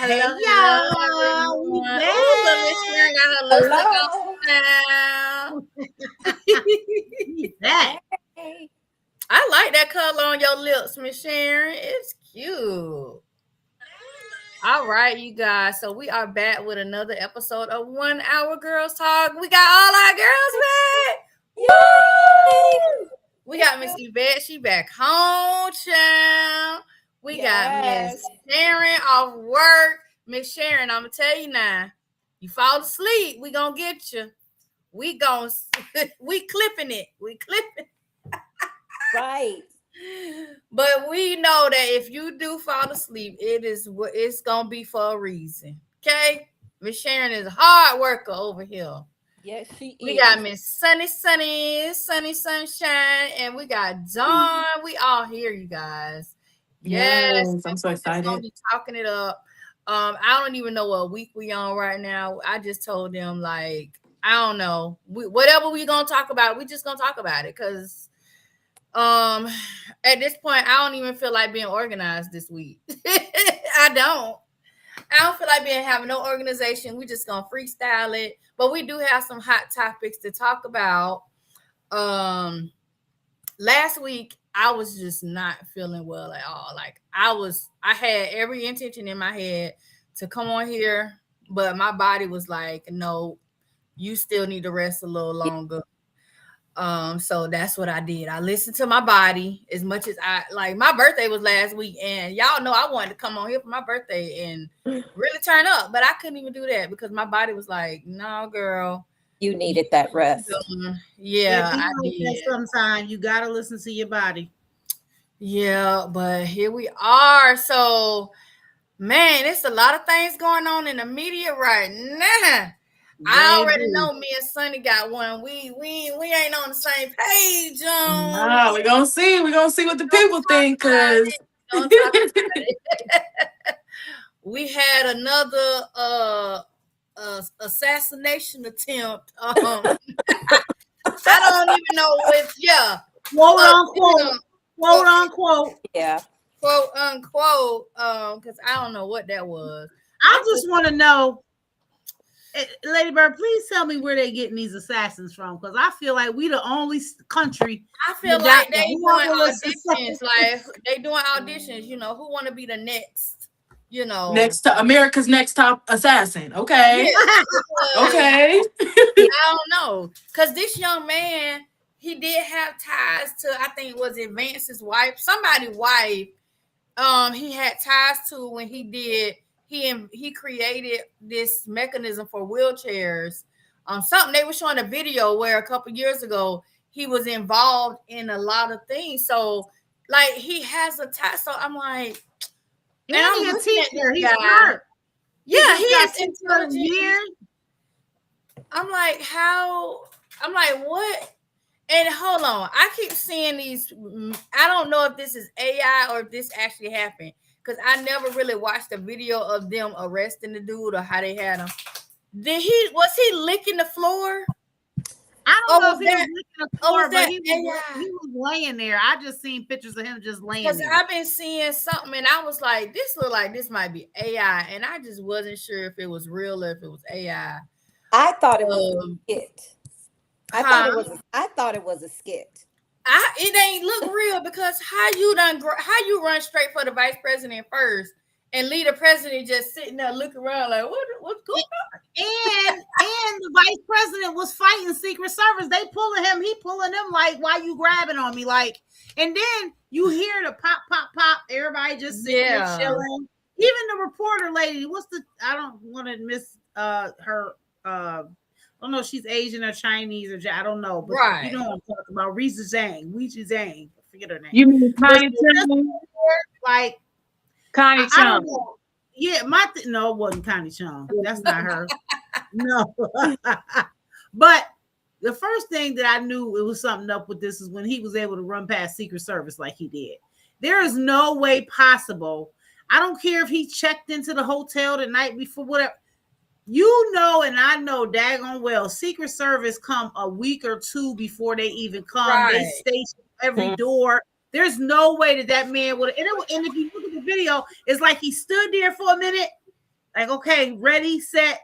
Hey, Hello, y'all. We everyone. back. Oh, look, Miss Sharon got her lipstick on now. We back. Hey. I like that color on your lips, Miss Sharon. It's cute. All right, you guys. So we are back with another episode of 1 Hour Girls Talk. We got all our girls back. Woo! We got Miss Yvette. She back home, child. We got Miss Sharon off work. Miss Sharon, I'm gonna tell you now. You fall asleep, we gonna get you. We gon' we clipping it. We clipping. Right. But we know that if you do fall asleep, it's gonna be for a reason. Okay, Miss Sharon is a hard worker over here. Yes, she is. We got Miss Sunny Sunshine, and we got Dawn. We all here, you guys. Yes, I'm so excited. Gonna be talking it up. I don't even know what week we on right now. I just told them like I don't know. Whatever we gonna talk about, we just gonna talk about it because at this point I don't even feel like being organized this week. I don't feel like having no organization. We just gonna freestyle it, but we do have some hot topics to talk about. Last week I was just not feeling well at all. Like I had every intention in my head to come on here, but my body was like, no, you still need to rest a little longer. So that's what I did. I listened to my body as much as I like. My birthday was last week, and y'all know I wanted to come on here for my birthday and really turn up, but I couldn't even do that because my body was like, no, girl. You needed that rest. Yeah, I like did. that sometimes you gotta listen to your body. Yeah, but here we are. So, man, it's a lot of things going on in the media right now. I already know me and Sunny got one. We ain't on the same page. We're gonna see. We're gonna see what the people think, cause we had another assassination attempt. I don't even know if quote unquote. Yeah. Quote unquote. Because I don't know what that was. I just want to know. Lady Bird, please tell me where they getting these assassins from, because I feel like we the only country. I feel like they doing auditions, like they doing auditions. You know, who want to be the next? You know, America's Next Top Assassin. Okay, okay. I don't know, because this young man, he did have ties to, I think it was Vance's wife, somebody's wife. He had ties to when he did. He created this mechanism for wheelchairs. Something they were showing a video where a couple years ago he was involved in a lot of things. So like he has a tie. So I'm like, and I'm a teacher. He's smart. Yeah, he is intelligent. I'm like, how? I'm like, what? And hold on, I keep seeing these. I don't know if this is AI or if this actually happened, because I never really watched a video of them arresting the dude or how they had him. Was he licking the floor? I don't know if he was licking the floor, but he was laying there. I just seen pictures of him just laying there. Because I've been seeing something and I was like, this look like this might be AI. And I just wasn't sure if it was real or if it was AI. I thought it was a skit. I thought it was a skit. It ain't look real, because how you run straight for the vice president first and leave the president just sitting there looking around like what's going on? And the vice president was fighting Secret Service. They pulling him, he pulling them like, why you grabbing on me? Like, and then you hear the pop, pop, pop, everybody just sitting there chilling. Even the reporter lady, I don't want to miss her I don't know if she's Asian or Chinese or I don't know, but you know what I'm talking about. Weijia Zhang. I forget her name. You mean Connie Chung? Like Connie Chung. Yeah, no, it wasn't Connie Chung. That's not her. No. But the first thing that I knew it was something up with this is when he was able to run past Secret Service like he did. There is no way possible. I don't care if he checked into the hotel the night before, whatever. You know, and I know daggone well, Secret Service come a week or two before they even come. Right. They station every door. There's no way that man would. And if you look at the video, it's like he stood there for a minute, Like, okay, ready, set.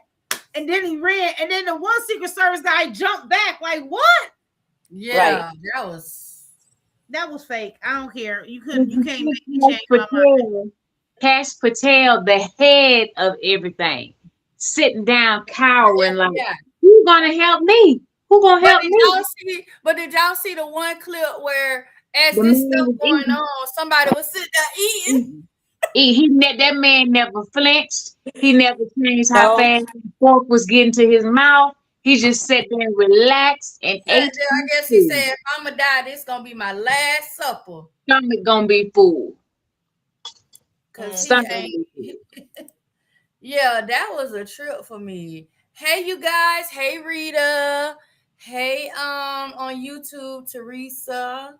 And then he ran. And then the one Secret Service guy jumped back. Like, what? Yeah, Right. That was fake. I don't care. You can't make me change my mind. Cash Patel, the head of everything, sitting down, cowering, like, who's gonna help me? Who gonna help me? But did y'all see the one clip where, as this stuff going on, somebody was sitting there eating? That man never flinched. He never changed how fast the fork was getting to his mouth. He just sat there and relaxed and ate. I guess he said, if I'm gonna die, this gonna be my last supper. Stomach gonna be full. Yeah, that was a trip for me. Hey, you guys. Hey, Rita. Hey, on YouTube, Teresa.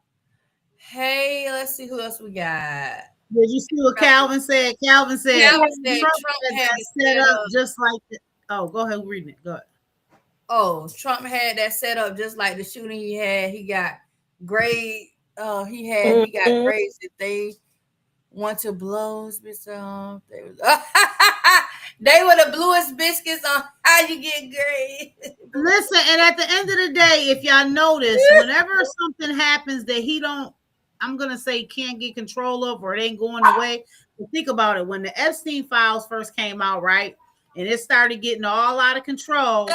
Hey, let's see who else we got. Did you see what Calvin said? Calvin said Trump had that set up just like the, oh, go ahead, read it. Go ahead. Oh, Trump had that set up just like the shooting he had. He got grade. He got grades that they want to blow his biscuits off. They were the bluest biscuits on how you get grades. Listen, and at the end of the day, if y'all notice, whenever something happens that he don't, I'm gonna say can't get control of or it ain't going away. Think about it. When the Epstein files first came out, right, and it started getting all out of control,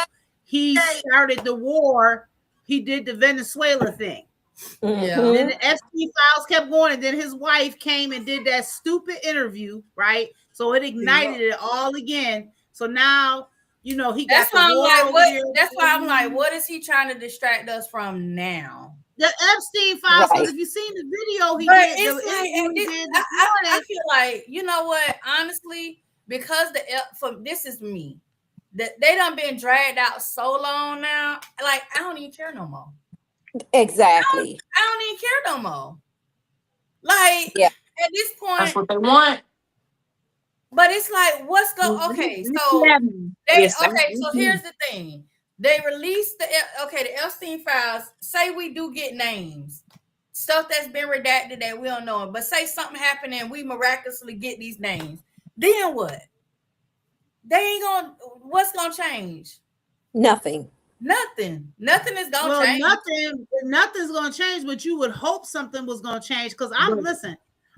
he started the war. He did the Venezuela thing. Yeah. Then the Epstein files kept going, and then his wife came and did that stupid interview, right? So it ignited it all again. So now, you know, he got the war over here. That's why I'm like, what is he trying to distract us from now? The Epstein files. Because if you've seen the video, I feel like, you know what? Honestly, because this is me, that they done been dragged out so long now. Like, I don't even care no more. Exactly. I don't even care no more. Like, at this point, that's what they want. But it's like, what's going? Okay, so so here's the thing. They released the Epstein files. Say we do get names, stuff that's been redacted that we don't know. But say something happened and we miraculously get these names. Then what? They ain't gonna. What's gonna change? Nothing. Nothing is gonna change. Nothing's gonna change. But you would hope something was gonna change. Because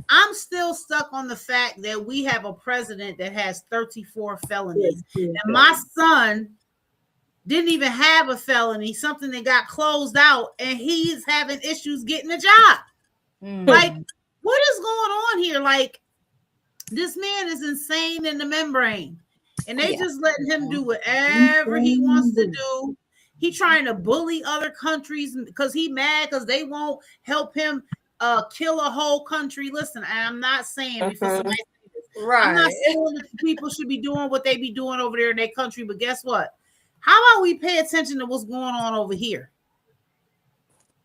I'm still stuck on the fact that we have a president that has 34 felonies, and my son didn't even have a felony, something that got closed out, and he's having issues getting a job. Like, what is going on here? Like, this man is insane in the membrane, and they just letting him do whatever he wants to do. He trying to bully other countries because he mad because they won't help him kill a whole country. Listen, I'm not saying before somebody says this. Right. I'm not saying that people should be doing what they be doing over there in their country, but guess what? How about we pay attention to what's going on over here?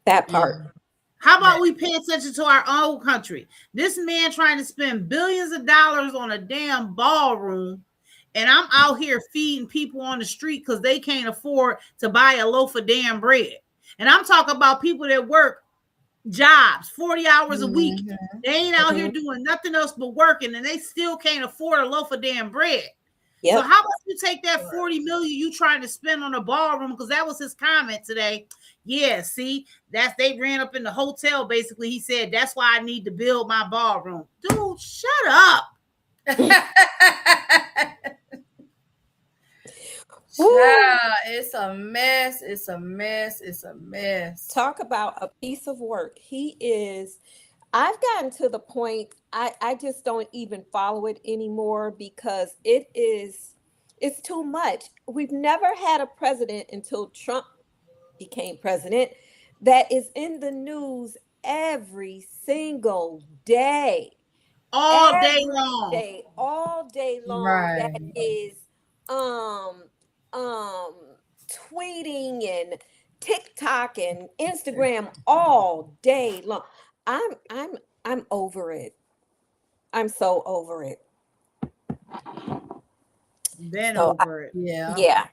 That part. How about we pay attention to our own country? This man trying to spend billions of dollars on a damn ballroom, and I'm out here feeding people on the street because they can't afford to buy a loaf of damn bread. And I'm talking about people that work jobs 40 hours a week. They ain't out here doing nothing else but working, and they still can't afford a loaf of damn bread. So how about you take that 40 million you trying to spend on a ballroom? Because that was his comment today. Yeah, see, they ran up in the hotel. Basically, he said that's why I need to build my ballroom. Dude, shut up. It's a mess. It's a mess. It's a mess. Talk about a piece of work. I've gotten to the point I just don't even follow it anymore because it's too much. We've never had a president until Trump became president that is in the news every single day. All day long. Right. That is tweeting and TikTok and Instagram all day long. I'm over it. I'm so over it. Over it. Yeah.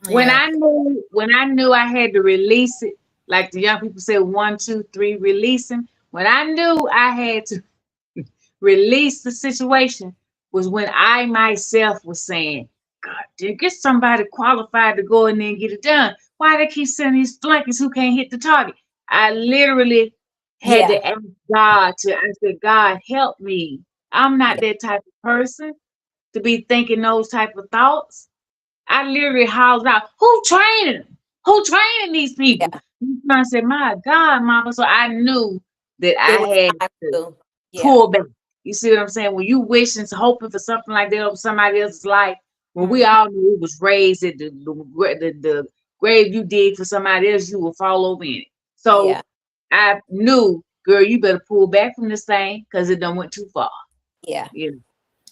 When I knew I had to release it, like the young people say, 1, 2, 3, release him. When I knew I had to release the situation was when I myself was saying, God, dude, get somebody qualified to go in there and get it done. Why they keep sending these flunkies who can't hit the target? I literally had to ask God I said, God, help me. I'm not that type of person to be thinking those type of thoughts. I literally hollered out, who training them? Who training these people? I said, my God, Mama. So I knew that I had to pull back. You see what I'm saying? When you wishing, hoping for something like that over somebody else's life, when we all knew it was raised at the grave you dig for somebody else, you will fall over in it. So I knew, girl, you better pull back from this thing because it done went too far. Yeah.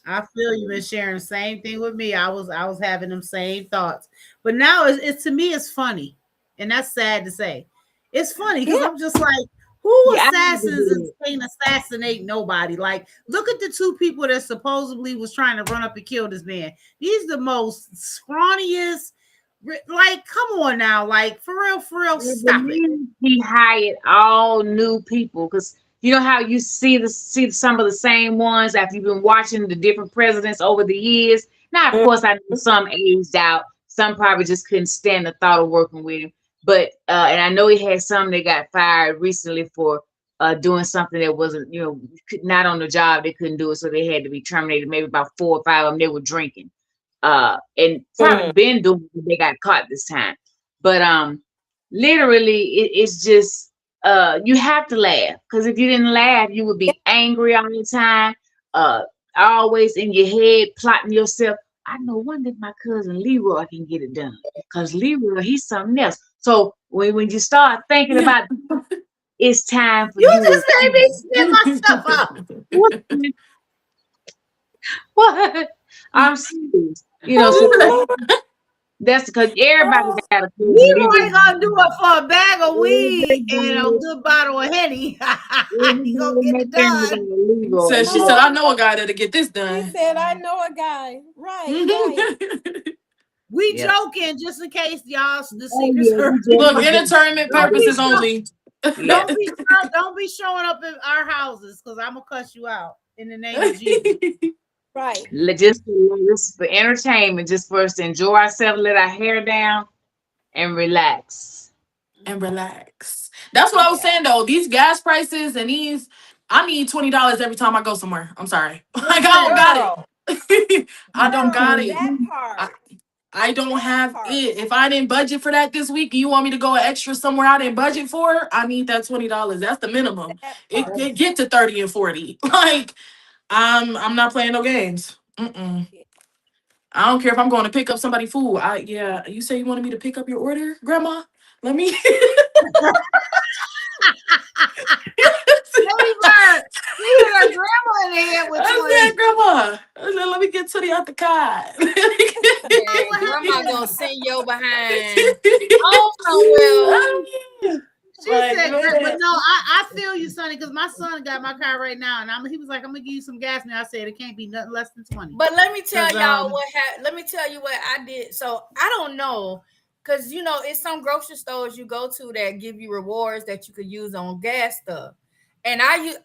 I feel you, Miss Sharon. Same thing with me. I was having them same thoughts. But now it's to me, it's funny. And that's sad to say. It's funny because I'm just like, who assassins ain't assassinate nobody? Like, look at the two people that supposedly was trying to run up and kill this man. These the most scrawniest. Like, come on now. Like, for real, stop it. He hired all new people because you know how you see some of the same ones after you've been watching the different presidents over the years. Now, of course, I know some aged out. Some probably just couldn't stand the thought of working with him. But and I know he had some that got fired recently for doing something that wasn't, not on the job. They couldn't do it, so they had to be terminated. Maybe about 4 or 5 of them, they were drinking. And probably been doing it, they got caught this time. But literally, it's just you have to laugh, because if you didn't laugh, you would be angry all the time. Always in your head plotting yourself. I know one that my cousin Leroy can get it done, because Leroy, he's something else. So when you start thinking about it's time for you just made me spit myself out. What? I'm serious. So that's because everybody got a cousin. Leroy gonna do it for a bag of weed and a good bottle of Henny. He gonna get it done. She said, I know a guy that'll get this done. He said, I know a guy. Right. We joking just in case y'all the Secret Service. Look, entertainment purposes only. Don't be showing up in our houses, because I'm gonna cuss you out in the name of Jesus. Right. Just for entertainment, just for us to enjoy ourselves, let our hair down, and relax. That's what I was saying though. These gas prices and I need $20 every time I go somewhere. I'm sorry. Like, I don't got it. I don't got it. That part. I don't have it. If I didn't budget for that this week and you want me to go extra somewhere I didn't budget for, I need that $20. That's the minimum. It get to 30 and 40. Like, I'm not playing no games. I don't care if I'm going to pick up somebody's food. You say you wanted me to pick up your order, Grandma? Let me. Grandma in here with Grandma. Let me get Tootie out the car. Grandma gonna send your behind. Oh, well. She said, but no, I feel you, Sonny, because my son got my car right now, and he was like, "I'm gonna give you some gas." And I said, "It can't be nothing less than 20." But let me tell y'all what happened. Let me tell you what I did. So I don't know, because it's some grocery stores you go to that give you rewards that you could use on gas stuff. And I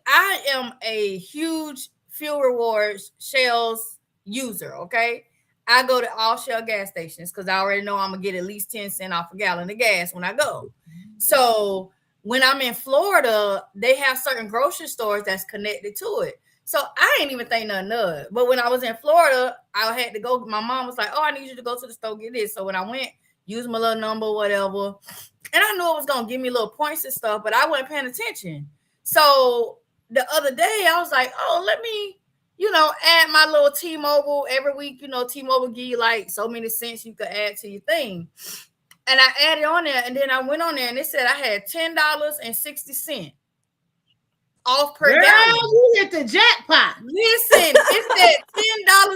am a huge fuel rewards Shell's user. Okay, I go to all Shell gas stations because I already know I'm gonna get at least 10 cents off a gallon of gas when I go. So when I'm in Florida, they have certain grocery stores that's connected to it. So I ain't even think nothing of it. But when I was in Florida, I had to go. My mom was like, "Oh, I need you to go to the store, get this." So when I went, use my little number, whatever. And I knew it was gonna give me little points and stuff, but I wasn't paying attention. So the other day I was like, "Oh, let me, add my little T-Mobile every week. T-Mobile give you like so many cents you could add to your thing." And I added on there, and then I went on there, and it said I had $10.60 off per gallon. You hit the jackpot. Listen, it said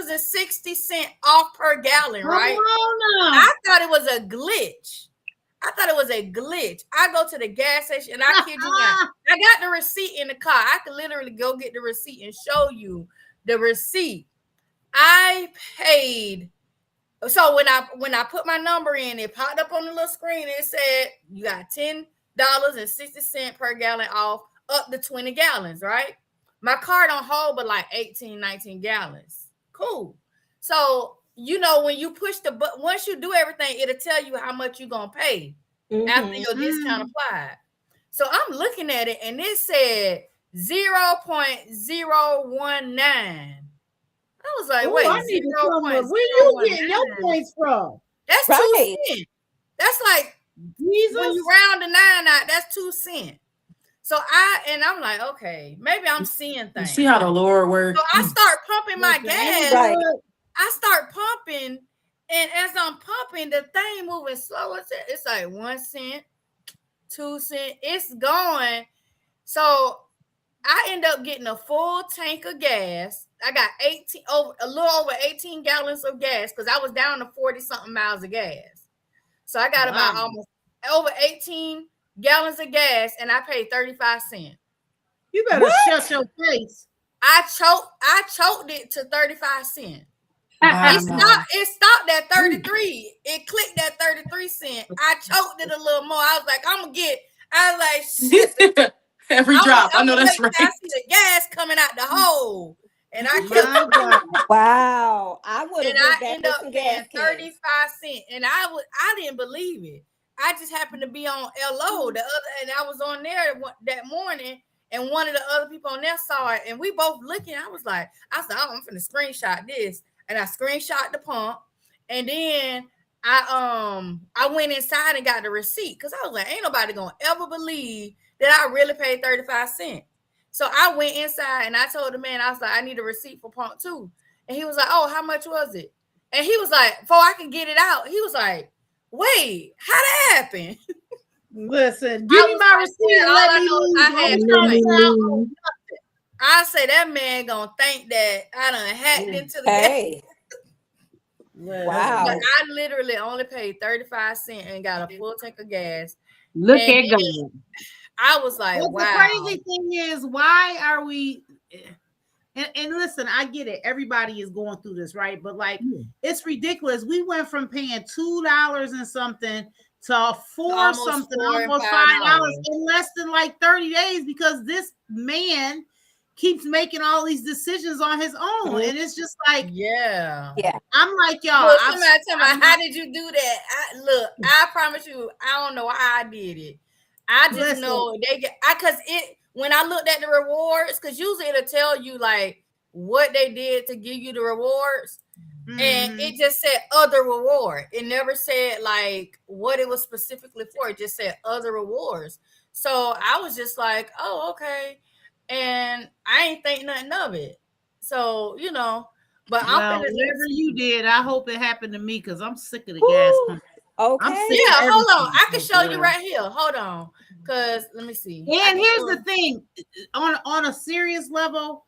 $10.60 off per gallon, right? I thought it was a glitch. I go to the gas station, and I kid you not, I got the receipt in the car. I could literally go get the receipt and show you the receipt. I paid. So when I put my number in, it popped up on the little screen. It said you got $10.60 per gallon off up to 20 gallons, right? My car don't hold but like 18, 19 gallons. Cool. So, you know, when you push the button, once you do everything, it'll tell you how much you're going to pay after your discount applied. So I'm looking at it and it said 0.019. I was like, wait, I need to come up. Where you getting your points from? That's 2 cents. That's like Jesus. When you round the 9 out, that's 2 cents. So I'm like, okay, maybe I'm seeing things. See how the Lord works. So I start pumping my gas. Right. I start pumping, and as I'm pumping, the thing moving slow. It's like 1 cent, 2 cents. It's going. So I end up getting a full tank of gas. I got a little over 18 gallons of gas because I was down to 40 something miles of gas. So I got about almost over 18 gallons of gas, and I paid 35 cents. You better shut your face. I choked it to 35 cents. Wow. It stopped at 33. It clicked at 33 cents. I choked it a little more. I was like, shit. Every drop. I know that's right. I see the gas coming out the hole. And I wow. I would have ended up paying 35 cents. And I didn't believe it. I just happened to be on LO and I was on there that morning, and one of the other people on there saw it, and we both looking. I said, I'm finna screenshot this, and I screenshot the pump, and then I went inside and got the receipt because I was like, ain't nobody gonna ever believe that I really paid 35 cents. So I went inside and I told the man, I was like, I need a receipt for pump 2, and he was like, oh, how much was it? And he was like, before I could get it out, he was like, wait, how that happened? Listen, give me my receipt and let me leave. I say that man gonna think that I done hacked into the game. Wow. But I literally only paid 35 cents and got a full tank of gas. Look at God. I was like, wow. The crazy thing is, why are we... And listen, I get it. Everybody is going through this, right? But like, it's ridiculous. We went from paying $2 and something to almost $5 in less than like 30 days because this man keeps making all these decisions on his own. And it's just like, yeah. I'm like, y'all. Look, somebody tell me, how did you do that? I promise you, I don't know how I did it. I just know when I looked at the rewards, because usually it'll tell you like what they did to give you the rewards. And it just said other reward. It never said like what it was specifically for. It just said other rewards. So I was just like, oh, okay. And I ain't think nothing of it. So, you know, but whatever you did, I hope it happened to me because I'm sick of the gas company. Okay. Hold on. I can show you right here. Hold on. Because let me see. And here's the thing, on a serious level,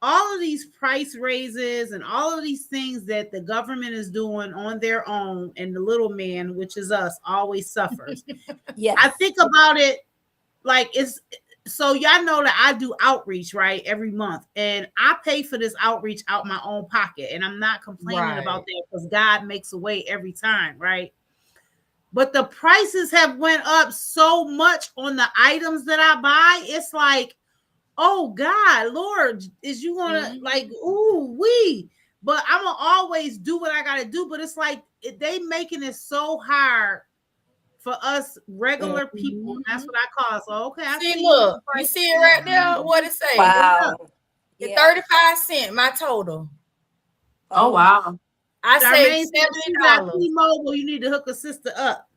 all of these price raises and all of these things that the government is doing on their own, and the little man, which is us, always suffers. I think about it like it's so y'all know that I do outreach right every month, and I pay for this outreach out my own pocket, and I'm not complaining about that because God makes a way every time, right? But the prices have went up so much on the items that I buy. It's like, oh God, Lord, is you gonna like, ooh, wee. But I'm gonna always do what I gotta do. But it's like they making it so hard for us regular people. That's what I call it. So okay, I see. Look, you see it right there. What it say? Wow. The 35 cents, my total. Oh wow. I say $70. T-Mobile, you need to hook a sister up.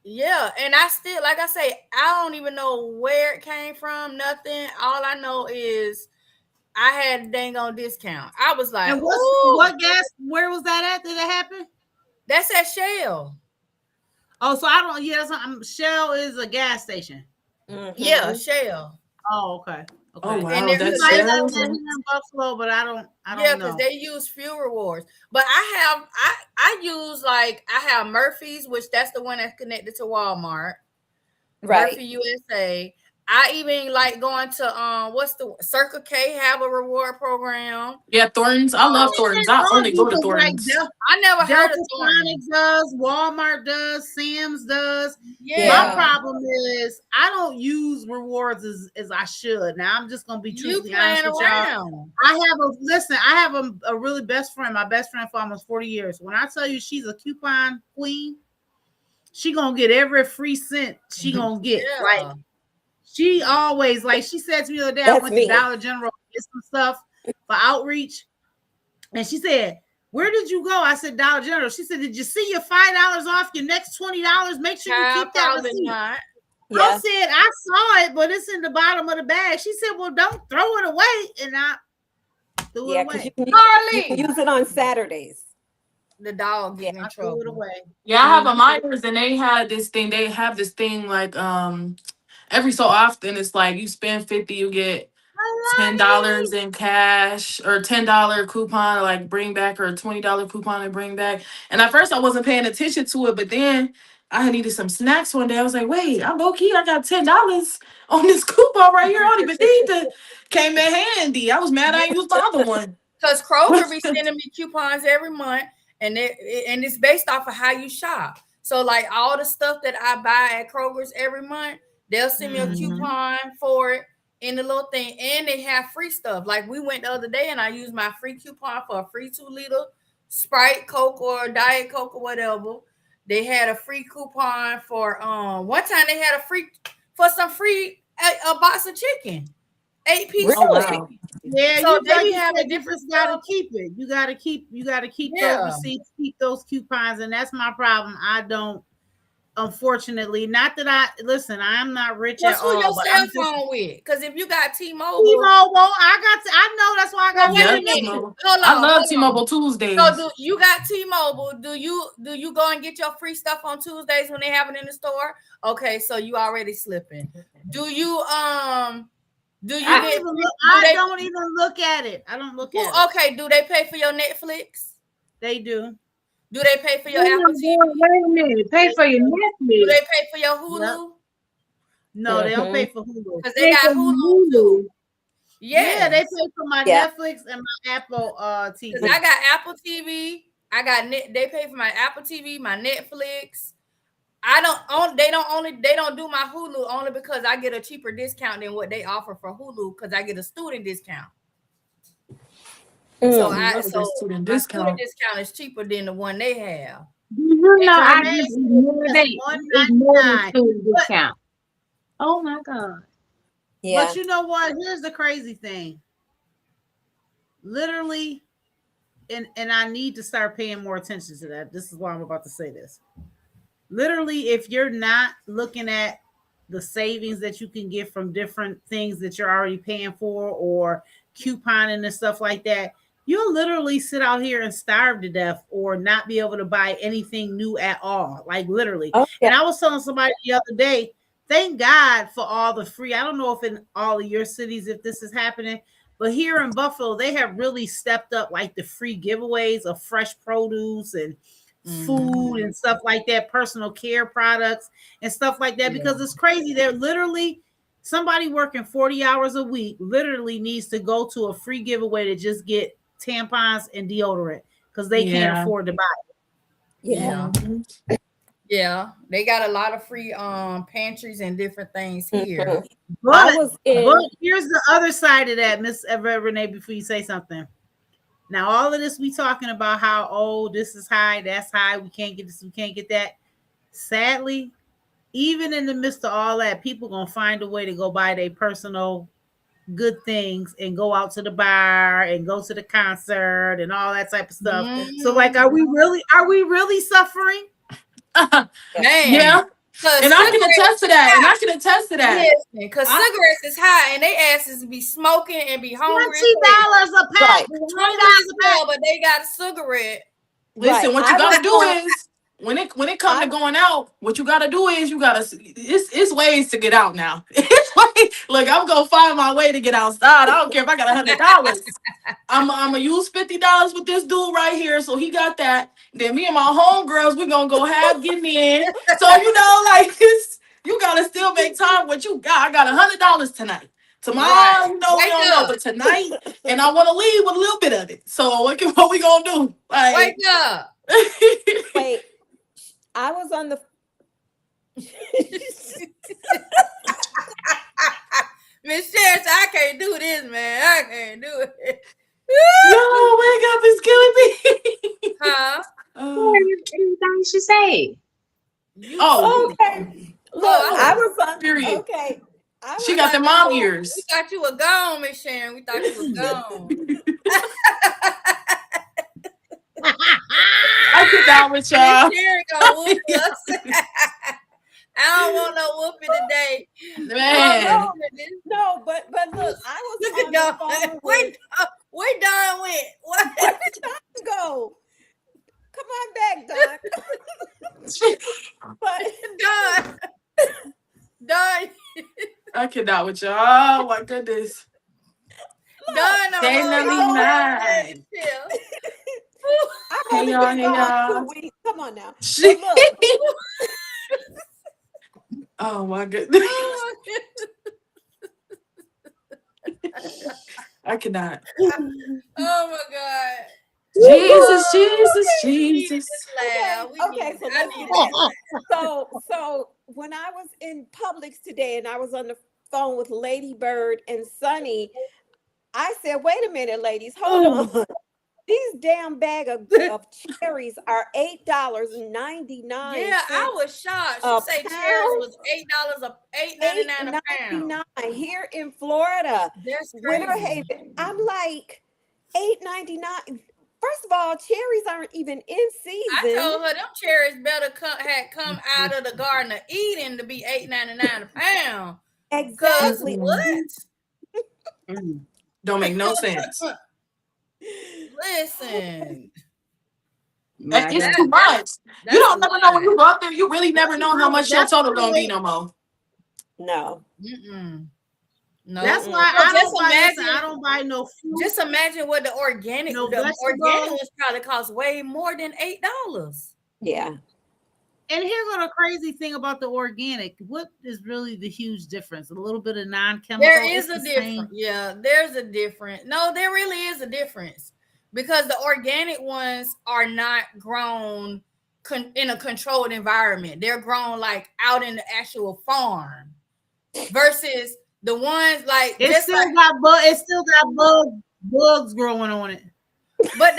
Yeah, and I still, like I say, I don't even know where it came from. Nothing. All I know is I had a dang on discount. I was like, and what gas? Where was that at? Did it happen? That's at Shell. Oh, so I don't. Yeah, Shell is a gas station. Yeah, Shell. Oh, okay. Oh wow, and that's in Buffalo, but I don't know. Because they use fuel rewards. But I use like I have Murphy's, which that's the one that's connected to Walmart. Right. Murphy USA. I even like going to what's the Circle K have a reward program. Yeah, Thorntons. I love Thorntons. I only go to Like Thorntons. I never heard Delta of Thorntons. Sonic does, Walmart does, Sam's does. Yeah. My problem is I don't use rewards as I should. Now I'm just gonna be You truthfully honest playing with y'all. around. I have a really best friend, my best friend for almost 40 years. When I tell you she's a coupon queen, she gonna get every free cent she gonna get. Yeah. Like she always, like she said to me the other day, I That's went me. to Dollar General to get some stuff for outreach. And she said, "Where did you go?" I said, "Dollar General." She said, "Did you see your $5 off your next $20? Make sure you keep that Probably receipt." not. Yeah. I said, "I saw it, but it's in the bottom of the bag." She said, "Well, don't throw it away." And I threw it Yeah, because away. you can Harley, use it on Saturdays. the dog getting in I threw it trouble. away. Yeah, I have a Myers, and they had this thing. They have this thing like every so often it's like you spend 50, you get $10 in cash or $10 coupon or like bring back or $20 coupon and bring back. And at first I wasn't paying attention to it, but then I had needed some snacks one day. I was like, wait, I'm low key. I got $10 on this coupon right here. I don't even need to. Came in handy. I was mad I ain't used the other one. Because Kroger be sending me coupons every month, and it's based off of how you shop. So like all the stuff that I buy at Kroger's every month, they'll send me a coupon for it in the little thing, and they have free stuff. Like we went the other day, and I used my free coupon for a free 2-liter Sprite, Coke, or Diet Coke or whatever. They had a free coupon for one time they had a free for some free a box of chicken, 8-piece. Really? Oh, wow. Yeah, So you they like be you having said, you different just gotta stuff. keep it. You gotta keep Yeah. those receipts, keep those coupons, and that's my problem. I don't, unfortunately, not that I'm not rich What's at who all. your But cell I'm just phone with? Because if you got T-Mobile, T-Mobile. I know that's why I got Wait a Yeah, minute. T-Mobile. Hold on, I love hold on. T-Mobile Tuesdays. So do you got T-Mobile? Do you go and get your free stuff on Tuesdays when they have it in the store? Okay, so you already slipping. Do you do you I get don't even look at it. I don't look at it. okay, do they pay for your Netflix? They do. Do they pay for your Wait Apple TV? a minute. Pay for your Do Netflix. they pay for your Hulu? No, they don't pay for Hulu. Because they got Hulu too. Yeah, they Yes. pay for my Yeah. Netflix and my Apple TV. Because I got Apple TV. They pay for my Apple TV, my Netflix. They don't do my Hulu only because I get a cheaper discount than what they offer for Hulu because I get a student discount. So love a so student my discount. student discount is cheaper than the one they have. You know, I Jermaine just said ignore it's that. Ignore the $1.99. student discount. Oh my God. Yeah. But you know what? Here's the crazy thing. Literally, and I need to start paying more attention to that. This is why I'm about to say this. Literally, if you're not looking at the savings that you can get from different things that you're already paying for or couponing and stuff like that, you'll literally sit out here and starve to death or not be able to buy anything new at all. Like literally. Oh, yeah. And I was telling somebody the other day, thank God for all the free. I don't know if in all of your cities, if this is happening, but here in Buffalo, they have really stepped up like the free giveaways of fresh produce and food and stuff like that, personal care products and stuff like that, because it's crazy. They're literally somebody working 40 hours a week literally needs to go to a free giveaway to just get tampons and deodorant because they can't afford to buy it. Yeah. Yeah, they got a lot of free pantries and different things here. Mhm. But, I was in. but here's the other side of that, Miss Renee, before you say something. Now, all of this we talking about how, this is high, that's high, we can't get this, we can't get that. Sadly, even in the midst of all that, people gonna find a way to go buy their personal good things and go out to the bar and go to the concert and all that type of stuff. So, like, are we really suffering? Man, Yeah. And I can attest to that. Because cigarettes is high and they asses be smoking and be hungry. $20 a pack. Right. $20 a pack. But they got a cigarette. Listen, Right. what you I gotta was do on- is when it comes to going out, what you gotta do is it's ways to get out now. Look, I'm gonna find my way to get outside. I don't care if I got $100. I'm gonna use $50 with this dude right here, so he got that. Then me and my homegirls, we gonna go half getting in. So like You gotta still make time. What you got? I got $100 tonight. Tomorrow, Right. we don't know, but tonight, and I want to leave with a little bit of it. So what we gonna do? Like, Wake up. Wait, I was on the. Miss Sharon said, I can't do this, man. I can't do it. Yo, wake up! It's killing me. Huh? Everything she say. Okay. Look, I was on. Period. Okay. She got the mom ears. We thought you were gone, Miss Sharon. We thought you were gone. I sit down with y'all. Miss Sharon gonna whoop us. I don't want no whooping today. Man. No, but look, I was Look on at the Dawn. phone with. Where Dawn went? What? Where did Dawn go? Come on back, Dawn. But Dawn. I cannot with y'all. Oh my goodness. Dawn. They let me mine. I'm Hey only y'all, been hey gone y'all. 2 weeks. Come on now. But look, Oh my goodness. I cannot. Oh my God. Jesus. Okay, so when I was in Publix today and I was on the phone with Lady Bird and Sunny, I said, wait a minute, ladies, hold on. These damn bag of cherries are $8.99. Yeah, I was shocked. She said cherries was $8.99 a pound. $8.99 here in Florida. That's crazy. Winter Haven. I'm like $8.99. First of all, cherries aren't even in season. I told her them cherries better come out of the Garden of Eden to be $8.99 a pound. Exactly. What? Don't make no sense. Listen. It's too much. You don't never know when you go up there. You really never know how much your total gonna be no more. No. No. That's why I don't buy no fruit. Just imagine what the organic ones probably cost way more than $8. Yeah. And here's the crazy thing about the organic. What is really the huge difference? A little bit of non-chemical. There is a difference. Yeah, there's a difference. No, there really is a difference because the organic ones are not grown in a controlled environment. They're grown like out in the actual farm versus the ones like it still got bugs growing on it. But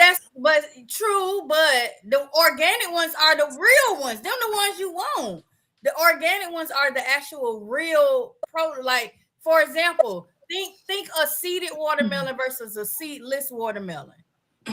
true, but the organic ones are the real ones. Them the ones you want. The organic ones are the actual real like, for example, think a seeded watermelon versus a seedless watermelon.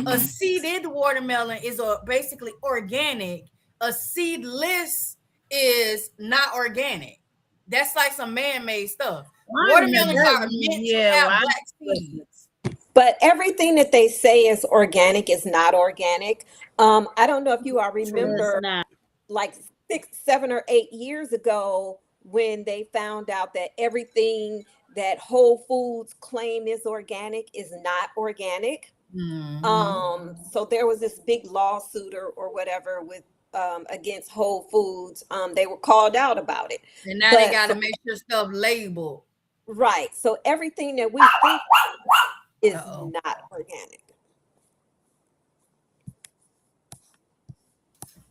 A seeded watermelon is basically organic. A seedless is not organic. That's like some man-made stuff. Watermelons are meant to have black seeds. But everything that they say is organic is not organic. I don't know if you all remember, like 6, 7, or 8 years ago, when they found out that everything that Whole Foods claim is organic is not organic. Mm-hmm. So there was this big lawsuit or whatever with against Whole Foods. They were called out about it. And now they got to make sure stuff labeled. Right. So everything that we think is not organic.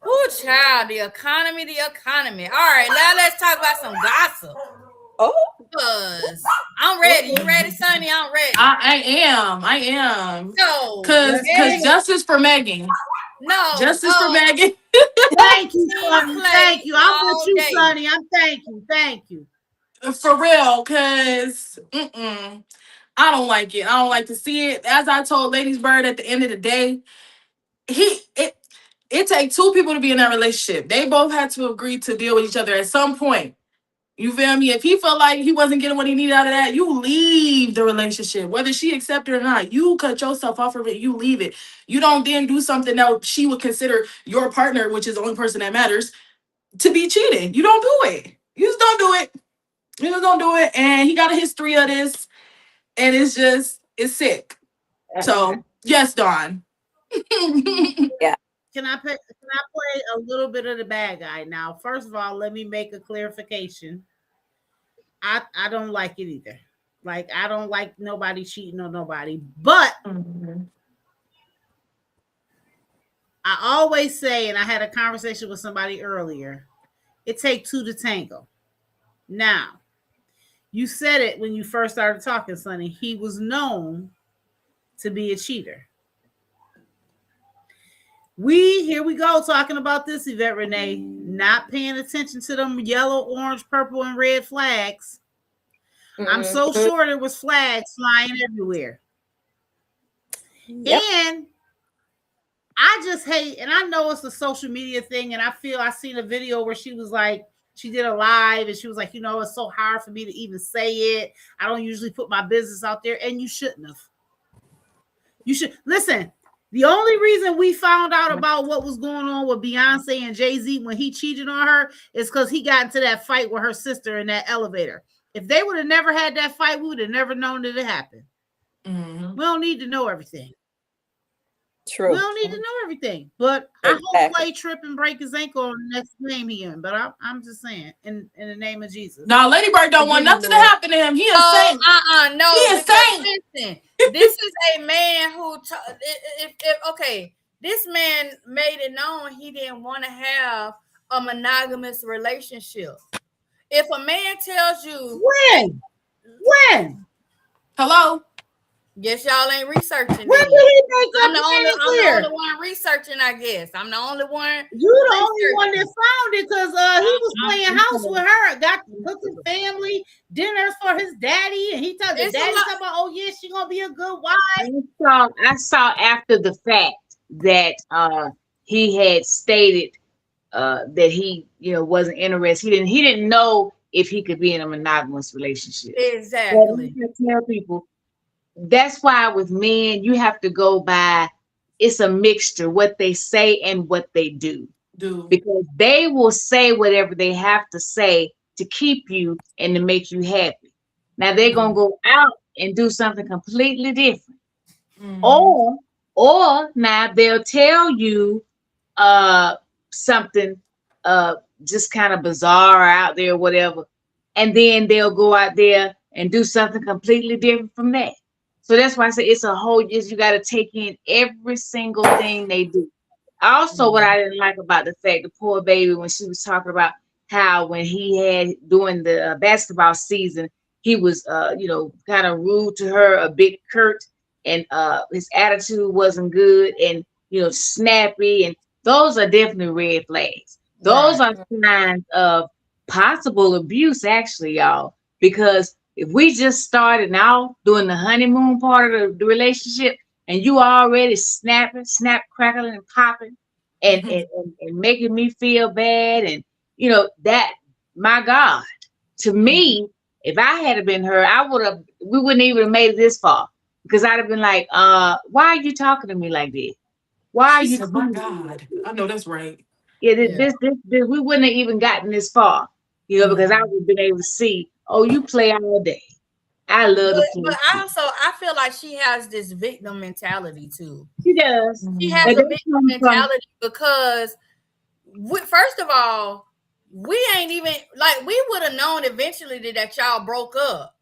Oh, child, the economy. All right, now let's talk about some gossip. Because I'm ready. You ready, Sunny? I'm ready. I am. So, because justice for Megan. No. Justice for Megan. Thank you, Sonny. Thank you. I'm with you, Sonny. Thank you. For real, because I don't like it. I don't like to see it. As I told Ladies Bird at the end of the day, it takes 2 people to be in that relationship. They both had to agree to deal with each other at some point. You feel me? If he felt like he wasn't getting what he needed out of that, you leave the relationship. Whether she accepted it or not, you cut yourself off of it, you leave it. You don't then do something that she would consider your partner, which is the only person that matters, to be cheating. You don't do it. You just don't do it. You just don't do it. And he got a history of this. And it's sick. So, yes, Dawn. Yeah. Can I play a little bit of the bad guy now? First of all, let me make a clarification. I don't like it either. Like, I don't like nobody cheating on nobody. But I always say, and I had a conversation with somebody earlier, it takes two to tango. Now, you said it when you first started talking, Sonny. He was known to be a cheater. Here we go, talking about this, Yvette Renee, not paying attention to them yellow, orange, purple, and red flags. I'm so sure there was flags flying everywhere. Yep. And I just hate, and I know it's a social media thing, and I seen a video where she was like, she did a live, and she was like, it's so hard for me to even say it. I don't usually put my business out there, and you shouldn't have. You should listen. The only reason we found out about what was going on with Beyonce and Jay-Z when he cheated on her is because he got into that fight with her sister in that elevator. If they would have never had that fight, we would have never known that it happened. Mm-hmm. We don't need to know everything. True. We don't need to know everything. But exactly. I hope Clay trip and break his ankle on the next game he in. But I'm just saying, in the name of Jesus. No, Lady Bird don't want nothing to happen to him. He is saint. No. He is saint. Listen, this is a man who, this man made it known he didn't want to have a monogamous relationship. If a man tells you when, hello, yes, y'all ain't researching. When did he make I'm the only one researching. I guess I'm the only one. You the only one that found it because he was playing house with her. Got to cook his family dinners for his daddy, and he told his daddy about, oh yeah, she gonna be a good wife. I saw after the fact that he had stated that he wasn't interested. He didn't know if he could be in a monogamous relationship. Exactly. I tell people that's why with men you have to go by, it's a mixture what they say and what they do. Because they will say whatever they have to say to keep you and to make you happy. Now they're gonna go out and do something completely different. Mm-hmm. Or now they'll tell you something just kind of bizarre out there or whatever, and then they'll go out there and do something completely different from that. So that's why I say it's a whole, you got to take in every single thing they do. Also, what I didn't like about the fact, the poor baby, when she was talking about how when he had during the basketball season, he was kind of rude to her, a bit curt, and his attitude wasn't good, and snappy, and those are definitely red flags. Those are signs of possible abuse, actually, y'all. Because if we just started out doing the honeymoon part of the relationship, and you already snap, crackling, and popping, and making me feel bad, and that, my God, to me, if I had been her, we wouldn't even have made it this far, because I'd have been like, why are you talking to me like this? Why are you? My God, I know that's right. Yeah, this, we wouldn't have even gotten this far, because I would have been able to see, oh, you play all day. I love the play. But I feel like she has this victim mentality too. She does. She has a victim mentality because, first of all, we ain't even, like, we would have known eventually that y'all broke up,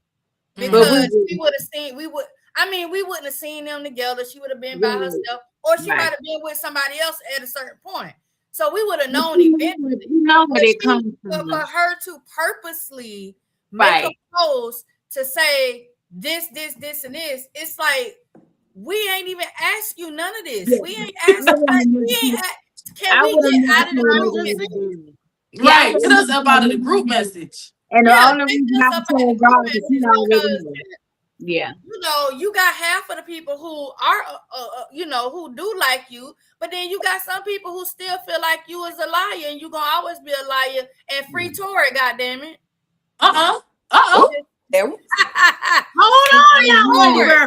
because we would have seen, we wouldn't have seen them together. She would have been by herself, or she might have been with somebody else at a certain point. So we would have known eventually. For her to purposely make a post to say this, and this, it's like, we ain't even asked you none of this. We ain't asked. Can we get out of the group? Right, get us up out of the group message. And the only reason I told God is he already knew. Yeah. You got half of the people who are, who do like you, but then you got some people who still feel like you is a liar, and you're going to always be a liar, and free Tory, goddammit. Hold on,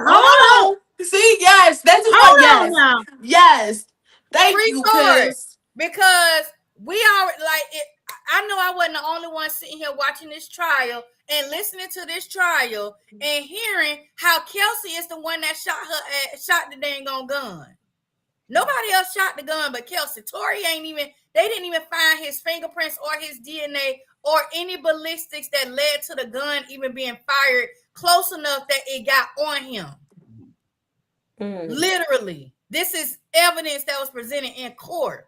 hold on. See, yes, that's what. Yes, thank you, because we are like it. I know I wasn't the only one sitting here watching this trial and listening to this trial and hearing how Kelsey is the one that shot the dang on gun. Nobody else shot the gun but Kelsey. Tory they didn't even find his fingerprints or his DNA or any ballistics that led to the gun even being fired close enough that it got on him. Literally. This is evidence that was presented in court.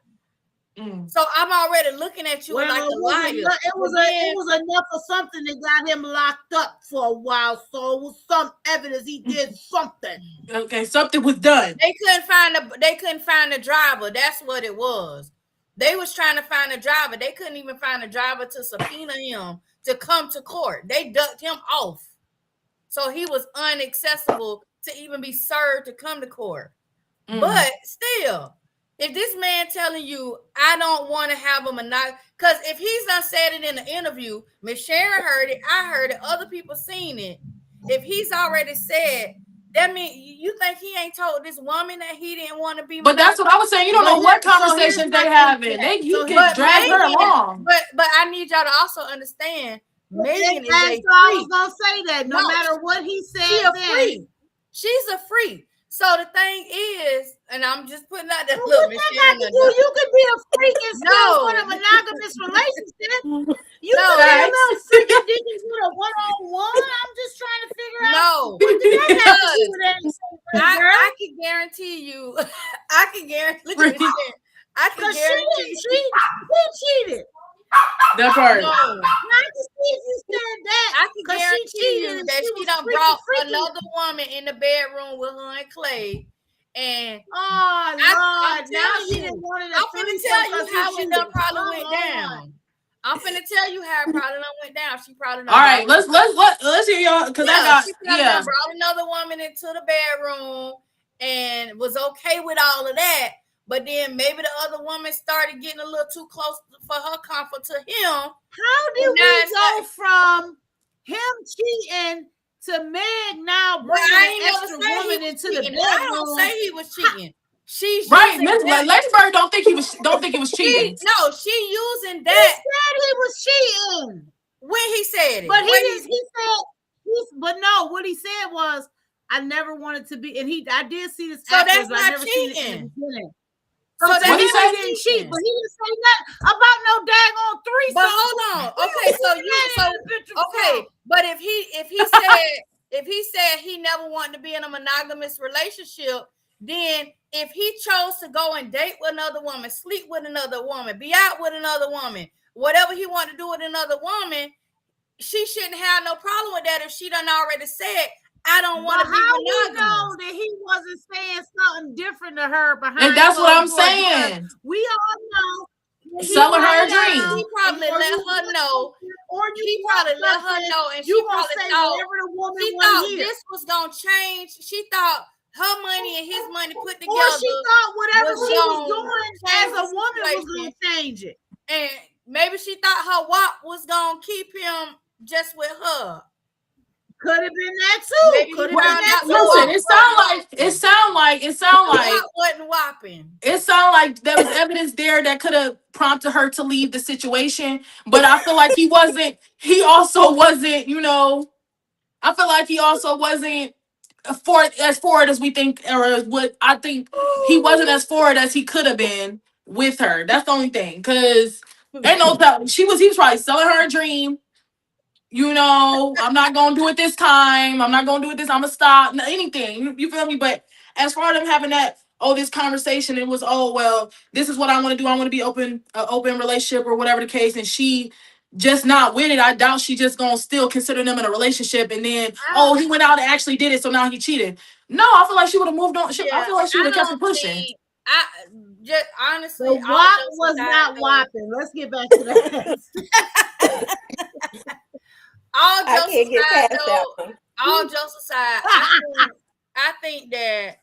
So I'm already looking at you like a liar. It was enough of something that got him locked up for a while. So it was some evidence he did something. Okay, something was done. They couldn't find the driver. That's what it was. They was trying to find a driver. They couldn't even find a driver to subpoena him to come to court. They ducked him off. So he was inaccessible to even be served to come to court. But still, if this man telling you, I don't want to have a monogamy, because if he's not said it in the interview, Miss Sharon heard it, I heard it, other people seen it. If he's already said, that means you think he ain't told this woman that he didn't want to be. But that's what I was saying. You don't know what conversations they having. You can drag her along. But I need y'all to also understand. Megan is a freak. I was gonna say that no matter what he said, she's a freak. So the thing is, and I'm just putting out that look, you could be a freak and still want a monogamous relationship. You could be a little freak and with a one-on-one. I'm just trying to figure out. What did that have to do with anything? I can guarantee you. I can guarantee. She cheated. That part. No. Not to see if you said that. I can guarantee you that she done brought another woman in the bedroom with her and Clay. And Lord, now she didn't want to. I'm finna tell you how it done probably went down. I'm finna tell you how it probably done went down. She probably done. All right, let's hear y'all because she done brought another woman into the bedroom and was okay with all of that. But then maybe the other woman started getting a little too close for her comfort to him. How did we go from him cheating to Meg now bringing an extra woman into the bedroom? I don't say he was cheating. She's right. Lady Bird don't think he was cheating. No, she using that. He said he was cheating when he said it. But but no, what he said was, I never wanted to be, and I did see this. So that's not cheating. So that he didn't cheat, but he didn't say nothing about no daggone threesome. But hold on, okay, but if he said he never wanted to be in a monogamous relationship, then if he chose to go and date with another woman, sleep with another woman, be out with another woman, whatever he wanted to do with another woman, she shouldn't have no problem with that if she done already said, I don't want to be monogamous. How you know that he wasn't saying something different to her behind? And that's what I'm saying. We all know. Selling her a dream. He probably let her know. Or he probably let her know, and she probably thought this was gonna change. She thought her money and his money put together. Or she thought whatever she was doing as a woman was gonna change it. And maybe she thought her WAP was gonna keep him just with her. Could have been that too. Could have been that too. Listen, it sound like wasn't whopping. It sounded like there was evidence there that could have prompted her to leave the situation, but I feel like he also wasn't, I feel like he also wasn't as forward as we think, or what I think he wasn't as forward as he could have been with her. That's the only thing, because ain't no doubt he was probably selling her a dream. I'm not gonna do it this time. I'm not gonna do it this. I'm gonna stop. Anything. You feel me? But as far as them having this conversation, it was, this is what I want to do. I want to be open relationship or whatever the case, and she just not with it. I doubt she just gonna still consider them in a relationship, and then he went out and actually did it, so now he cheated. No, I feel like she would have moved on. I feel like she would have kept pushing. Honestly, the WAP was not whopping. Let's get back to that. All jokes aside, I think that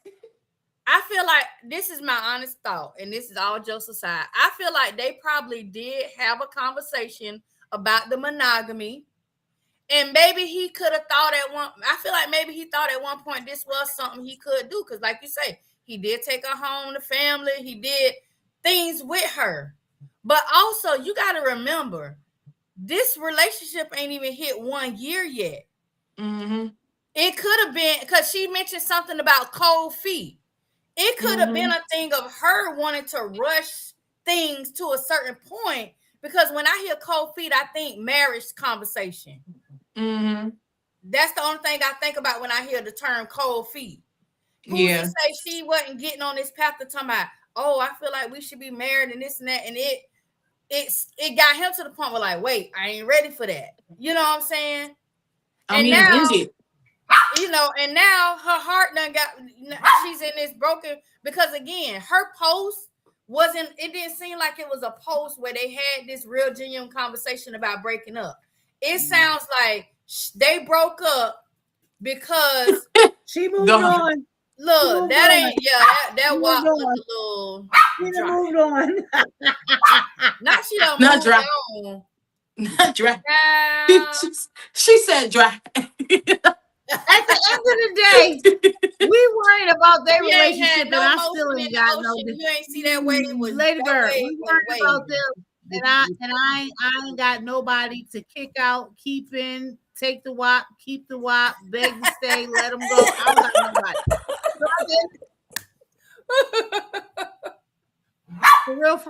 I feel like this is my honest thought, and this is all jokes aside. I feel like they probably did have a conversation about the monogamy, and maybe he could have thought I feel like maybe he thought at one point this was something he could do, because like you say, he did take her home to family, he did things with her. But also, you got to remember, this relationship ain't even hit 1 year yet. Mm-hmm. It could have been, because she mentioned something about cold feet. It could have been a thing of her wanting to rush things to a certain point, because when I hear cold feet, I think marriage conversation. That's the only thing I think about when I hear the term cold feet. Who's to say she wasn't getting on this path to talking about, oh, I feel like we should be married and this and that, and it got him to the point where like, wait, I ain't ready for that. You know what I'm saying? And now her heart done got, she's in this broken, because again, her post it didn't seem like it was a post where they had this real genuine conversation about breaking up. It sounds like they broke up because she moved on. Look, that ain't that walk was a little. She moved on. Not she don't move dry. on. Not dry. She said dry. At the end of the day, we worried about their relationship, and I still ain't got no. You ain't see that way. Lady Bird, we worried about them, and I ain't got nobody to kick out, keep in, take the WAP, keep the WAP, beg to stay, let them go. I don't got nobody. For real,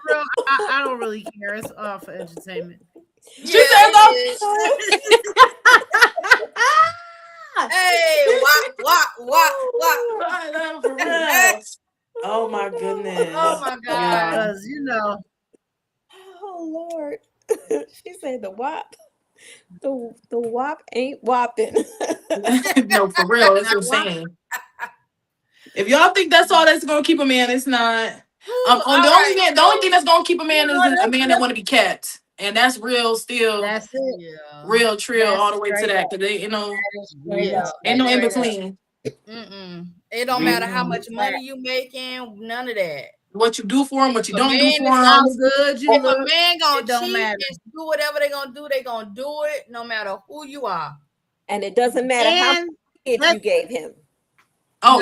I don't really care. It's all for entertainment. She said hey, walk. For real. Oh my goodness. Oh my God. Because Oh Lord. She said the WAP. The WAP ain't whopping. No, for real, it's insane. If y'all think that's all that's gonna keep a man, it's not. The only thing that's gonna keep a man is a man that want to be kept, and that's real. Still, that's it. Yeah. Real trill That's all the way to that, because they, ain't no in between. It don't matter how much money you making, none of that. What you do for them, what you don't do for them. How good you if look, a man gonna cheat matter. and do whatever they gonna do it no matter who you are. And it doesn't matter how many kids you gave him. Oh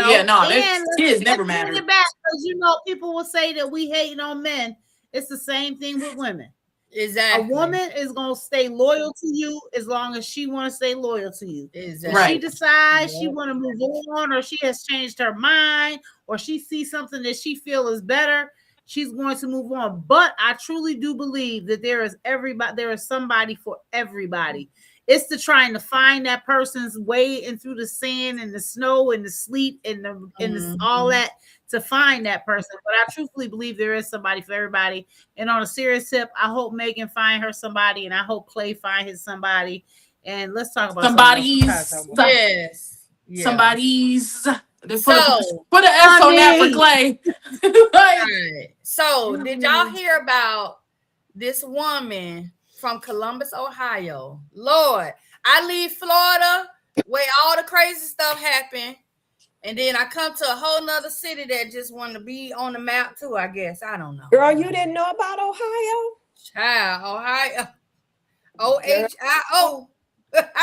kids never matter. Because people will say that we hating on men. It's the same thing with women. Exactly. A woman is gonna stay loyal to you as long as she want to stay loyal to you. Exactly. If she decides she want to move on, or she has changed her mind, or she sees something that she feels is better, she's going to move on. But I truly do believe that there is somebody for everybody. It's to trying to find that person's way in through the sand and the snow and the sleet and all that, to find that person. But I truthfully believe there is somebody for everybody. And on a serious tip, I hope Megan find her somebody, and I hope Clay find his somebody. And let's talk about somebody's. Yes. Yeah. Somebody's. Put an S on that for Clay. Right. So did y'all hear about this woman from Columbus, Ohio? Lord, I leave Florida where all the crazy stuff happened, and then I come to a whole nother city that just want to be on the map too, I guess. I don't know. Girl, you didn't know about Ohio? Child, Ohio. OHIO.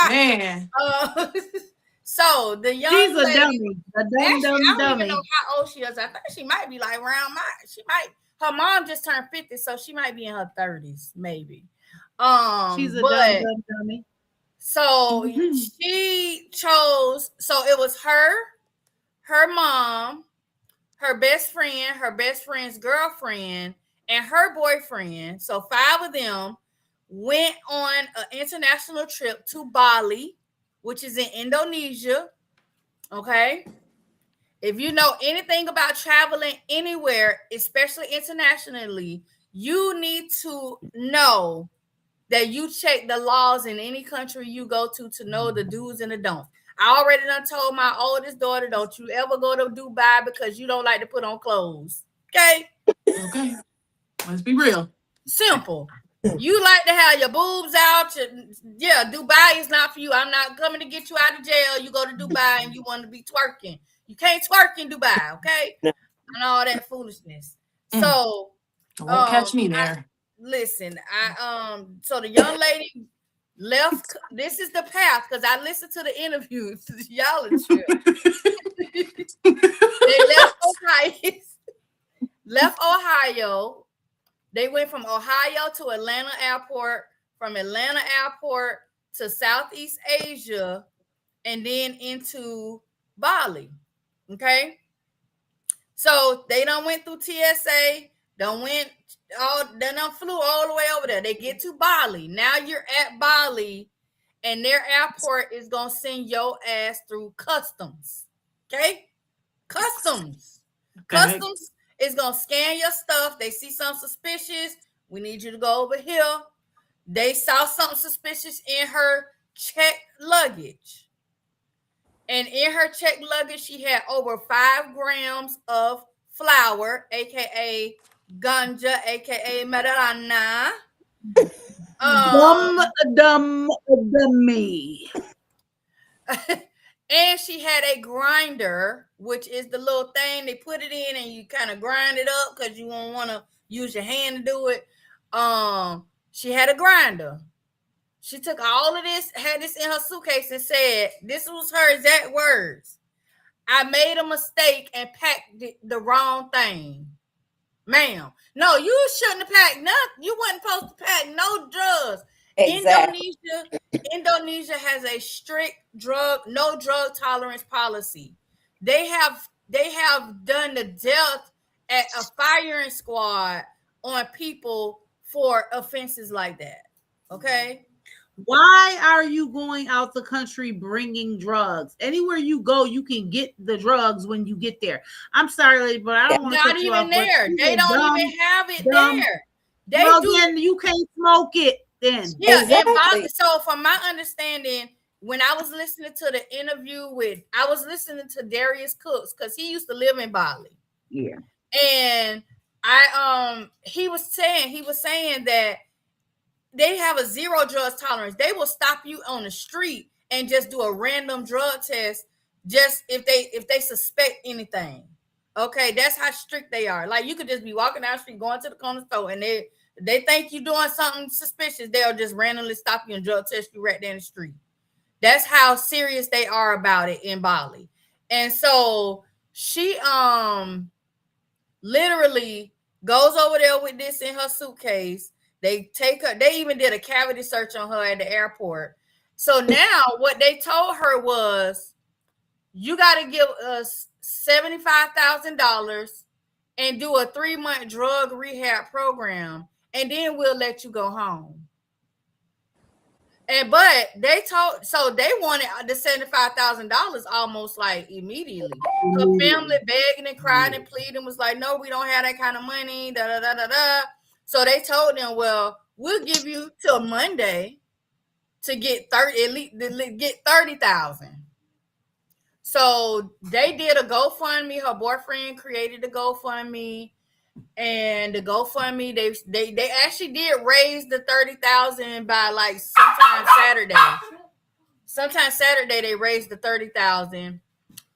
Man. So the young she's lady, a dummy. I don't even know how old she is. I think she might be like around her mom just turned 50, so she might be in her 30s, maybe. She's a dumb dummy. So she chose, so it was her mom, her best friend, her best friend's girlfriend, and her boyfriend. So 5 of them went on an international trip to Bali, which is in Indonesia. Okay. If you know anything about traveling anywhere, especially internationally, you need to know that you check the laws in any country you go to know the do's and the don'ts. I already done told my oldest daughter, don't you ever go to Dubai because you don't like to put on clothes. Okay? Okay. Let's be real. Simple. You like to have your boobs out. Dubai is not for you. I'm not coming to get you out of jail. You go to Dubai and you want to be twerking. You can't twerk in Dubai, okay? And all that foolishness. So won't catch me there. So the young lady left. This is the path, because I listened to the interviews. Y'all are chill. They left Ohio. They went from Ohio to Atlanta Airport, from Atlanta Airport to Southeast Asia, and then into Bali. Okay. So they done went through TSA, done flew all the way over there. They get to Bali. Now you're at Bali, and their airport is gonna send your ass through customs. Okay? Customs. Customs is gonna scan your stuff. They see something suspicious. We need you to go over here. They saw something suspicious in her checked luggage. And in her checked luggage, she had over 5 grams of flour, aka ganja, aka marijuana. Dummy. And she had a grinder, which is the little thing they put it in and you kind of grind it up because you won't want to use your hand to do it. She had a grinder. She took all of this, had this in her suitcase, and said, this was her exact words: I made a mistake and packed the wrong thing. Ma'am, no, you shouldn't have packed nothing. You wasn't supposed to pack no drugs. Exactly. Indonesia has a strict no drug tolerance policy. They have done the death at a firing squad on people for offenses like that. Okay. Why are you going out the country bringing drugs? Anywhere you go, you can get the drugs when you get there. I'm sorry, but I don't want to cut you off. Not even there. They don't even have it there. Then you can't smoke it then. Yeah, exactly. So from my understanding, when I was listening to the interview I was listening to Darius Cooks because he used to live in Bali. Yeah. And he was saying that they have a zero drugs tolerance. They will stop you on the street and just do a random drug test just if they suspect anything. Okay, that's how strict they are. Like, you could just be walking down the street, going to the corner store, and they think you're doing something suspicious. They'll just randomly stop you and drug test you right there in the street. That's how serious they are about it in Bali. And so she literally goes over there with this in her suitcase. They even did a cavity search on her at the airport. So now what they told her was, you got to give us $75,000 and do a 3-month drug rehab program, and then we'll let you go home. But they wanted the $75,000 almost like immediately. Her family begging and crying and pleading, was like, no, we don't have that kind of money. Da da da da da. So they told them, well, we'll give you till Monday to get $30,000. So they did a GoFundMe. Her boyfriend created the GoFundMe, and the GoFundMe, they actually did raise the $30,000 by like sometime Saturday they raised the $30,000.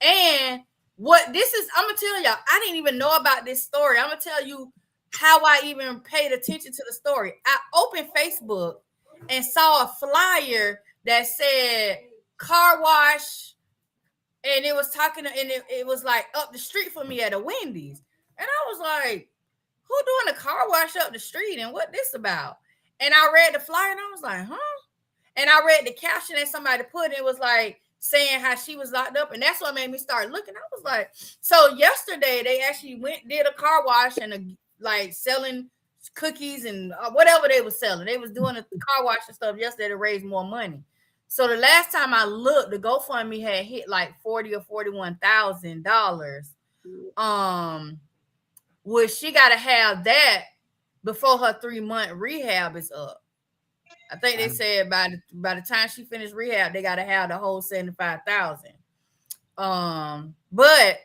And what this is, I'm gonna tell y'all, I didn't even know about this story. I'm gonna tell you how I even paid attention to the story. I opened Facebook and saw a flyer that said car wash, and it was talking, and it was like up the street from me at a Wendy's. And I was like, who doing a car wash up the street, and what this about? And I read the flyer and I was like, huh? And I read the caption that somebody put. It was like saying how she was locked up. And that's what made me start looking. I was like, so yesterday they actually did a car wash and like selling cookies and whatever they were selling. They was doing a car wash and stuff yesterday to raise more money. So the last time I looked, the GoFundMe had hit like $40,000 or $41,000. Which she got to have that before her 3-month rehab is up. I think they said by the time she finished rehab, they got to have the whole $75,000. But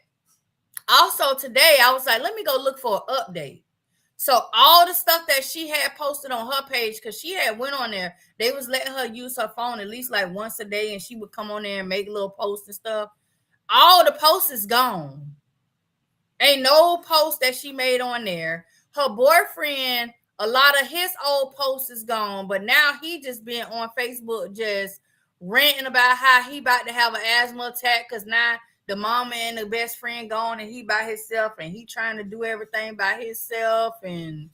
also today, I was like, let me go look for an update. So all the stuff that she had posted on her page, because she had went on there, they was letting her use her phone at least like once a day, and she would come on there and make little posts and stuff. All the posts is gone. Ain't no post that she made on there. Her boyfriend, a lot of his old posts is gone, but now he just been on Facebook just ranting about how he about to have an asthma attack because now the mama and the best friend gone and he by himself and he trying to do everything by himself. And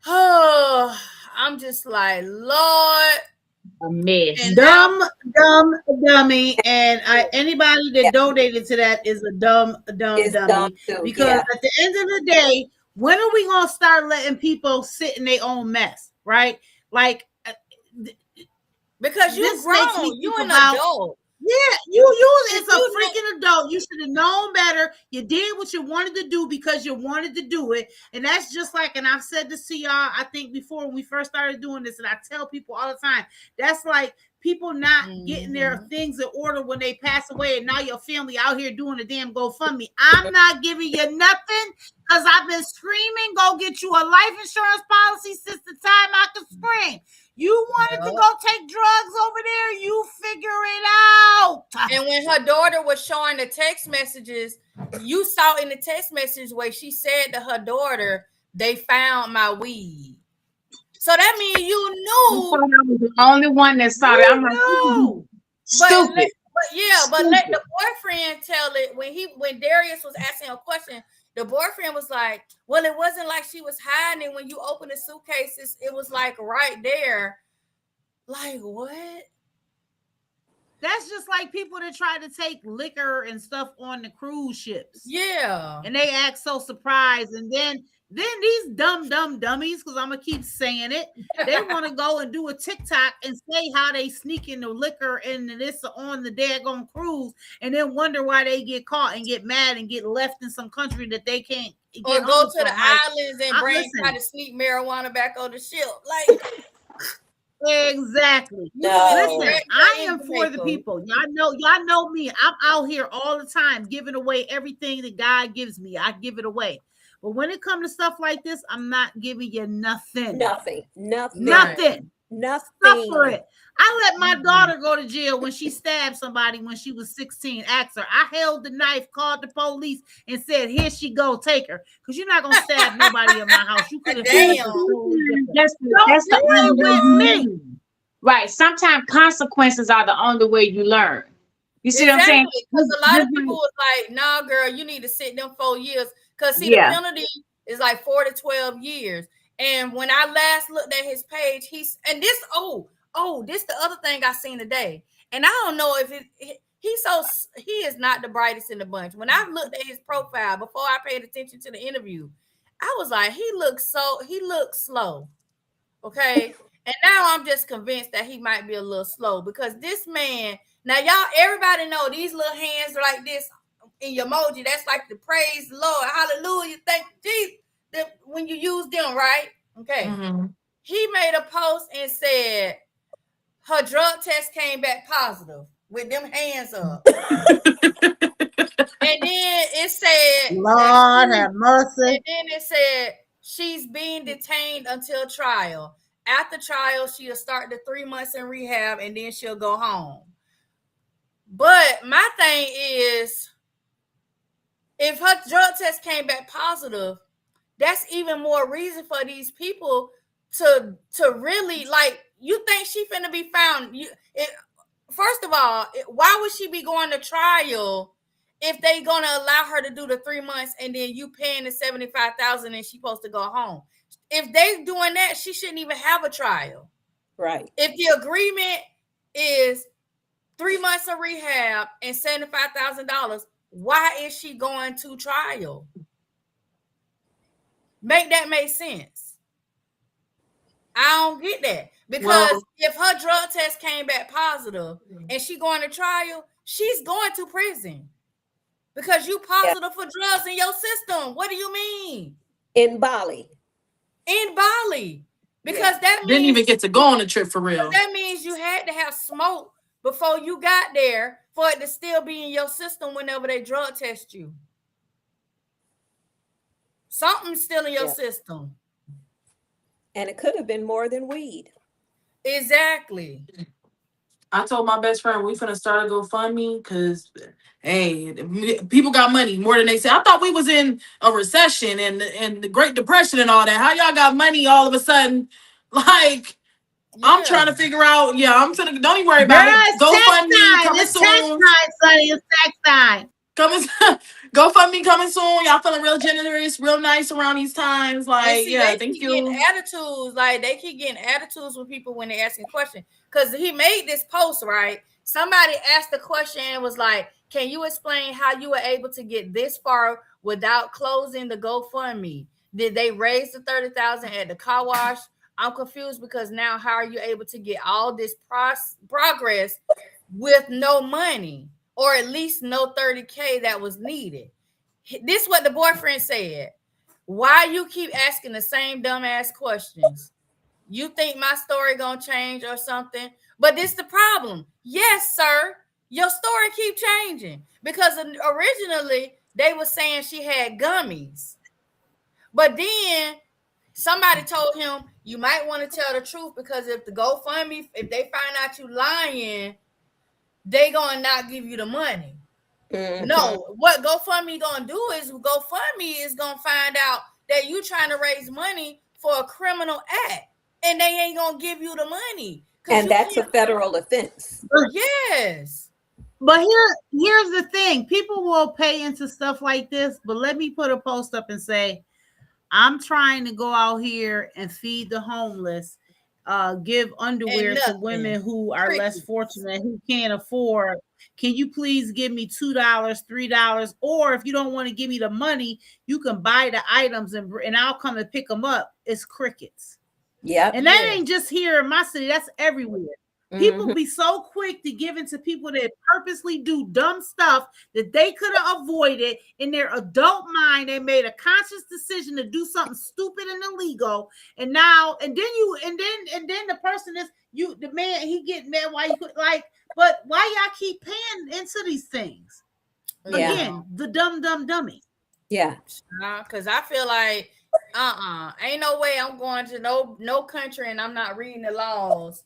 I'm just like, Lord, a mess. And Dumb, dummy. And anybody that donated to that is a dumb dummy. Too, because at the end of the day, when are we going to start letting people sit in their own mess, right? Like, because you grown, you an adult. Yeah, you is a freaking adult. You should have known better. You did what you wanted to do because you wanted to do it. And that's just like, and I've said this to y'all, I think before when we first started doing this, and I tell people all the time, that's like people not getting their things in order when they pass away, and now your family out here doing a damn GoFundMe. I'm not giving you nothing because I've been screaming, go get you a life insurance policy since the time I could scream. You wanted to go take drugs over there, you figure it out. And when her daughter was showing the text messages, you saw in the text message where she said to her daughter, they found my weed. So that means you knew. I was the only one that saw it. I'm like, stupid. But let the boyfriend tell it when Darius was asking a question. The boyfriend was like, well, it wasn't like she was hiding it. When you open the suitcases, it was like right there. Like, what? That's just like people that try to take liquor and stuff on the cruise ships. Yeah. And they act so surprised. And then these dumb dummies, because I'm going to keep saying it, they want to go and do a TikTok and say how they sneak in the liquor and this on the daggone cruise, and then wonder why they get caught and get mad and get left in some country that they can't get or go to from. the islands and try to sneak marijuana back on the ship. Like, exactly. No. Listen, I am for the people. Y'all know me. I'm out here all the time giving away everything that God gives me. I give it away. But when it comes to stuff like this, I'm not giving you nothing. Nothing. Suffer it. I let my daughter go to jail when she stabbed somebody when she was 16. Asked her. I held the knife, called the police, and said, "Here she go, take her." Because you're not gonna stab nobody in my house. You could have. That's the only way. Me. Right. Sometimes consequences are the only way you learn. You see what I'm saying? Because a lot of people was like, "Nah, girl, you need to sit them 4 years." Because the penalty is like 4 to 12 years. And when I last looked at his page, this the other thing I seen today. And I don't know if he is not the brightest in the bunch. When I looked at his profile before I paid attention to the interview, I was like, he looks slow. Okay. And now I'm just convinced that he might be a little slow because this man, now y'all, everybody know these little hands like this in your emoji, that's like the praise the Lord, hallelujah, thank Jesus. When you use them, right? Okay. Mm-hmm. He made a post and said her drug test came back positive with them hands up. And then it said, Lord have mercy. And then it said she's being detained until trial. After trial, she'll start the 3 months in rehab and then she'll go home. But my thing is, if her drug test came back positive, that's even more reason for these people to really, like, you think she finna be found. First of all, why would she be going to trial if they gonna allow her to do the 3 months and then you paying the $75,000 and she supposed to go home? If they doing that, she shouldn't even have a trial. Right. If the agreement is 3 months of rehab and $75,000, why is she going to trial? Make that make sense. I don't get that. Because if her drug test came back positive and she going to trial, she's going to prison. Because you positive for drugs in your system. What do you mean? In Bali. Because that means didn't even get to go on a trip for real. That means you had to have smoke before you got there for it to still be in your system whenever they drug test you. Something's still in your system. And it could have been more than weed. Exactly. I told my best friend we finna start a GoFundMe because, hey, people got money more than they say. I thought we was in a recession and the Great Depression and all that. How y'all got money all of a sudden? Like, I'm trying to figure out. Yeah, don't even worry about it. GoFundMe coming soon. It's tax time, Sonny. It's tax time. Coming, GoFundMe coming soon. Y'all feeling real generous, real nice around these times. Like, see, yeah, they thank keep getting you. attitudes. Like they keep getting attitudes with people when they're asking questions. Because he made this post, right? Somebody asked the question and was like, "Can you explain how you were able to get this far without closing the GoFundMe? Did they raise the 30,000 at the car wash? I'm confused because now how are you able to get all this progress with no money, or at least no 30K that was needed?" This is what the boyfriend said. "Why you keep asking the same dumbass questions? You think my story gonna change or something?" But this the problem. Yes, sir. Your story keep changing because originally they were saying she had gummies, but then somebody told him you might want to tell the truth because if the GoFundMe, if they find out you lying, they gonna not give you the money. Mhm. No, what GoFundMe gonna do is GoFundMe is gonna find out that you trying to raise money for a criminal act, and they ain't gonna give you the money. And that's a federal offense. Yes. But here's the thing: people will pay into stuff like this. But let me put a post up and say, I'm trying to go out here and feed the homeless, give underwear to women who are less fortunate, who can't afford. Can you please give me $2, $3? Or if you don't want to give me the money, you can buy the items and I'll come and pick them up. It's crickets. Yep. And that ain't just here in my city, that's everywhere. People be so quick to give into people that purposely do dumb stuff that they could have avoided in their adult mind. They made a conscious decision to do something stupid and illegal, and then the person is the man. He get mad why you like, but why y'all keep paying into these things? Yeah. Again, the dummy. Yeah. Because I feel like ain't no way I'm going to no country and I'm not reading the laws.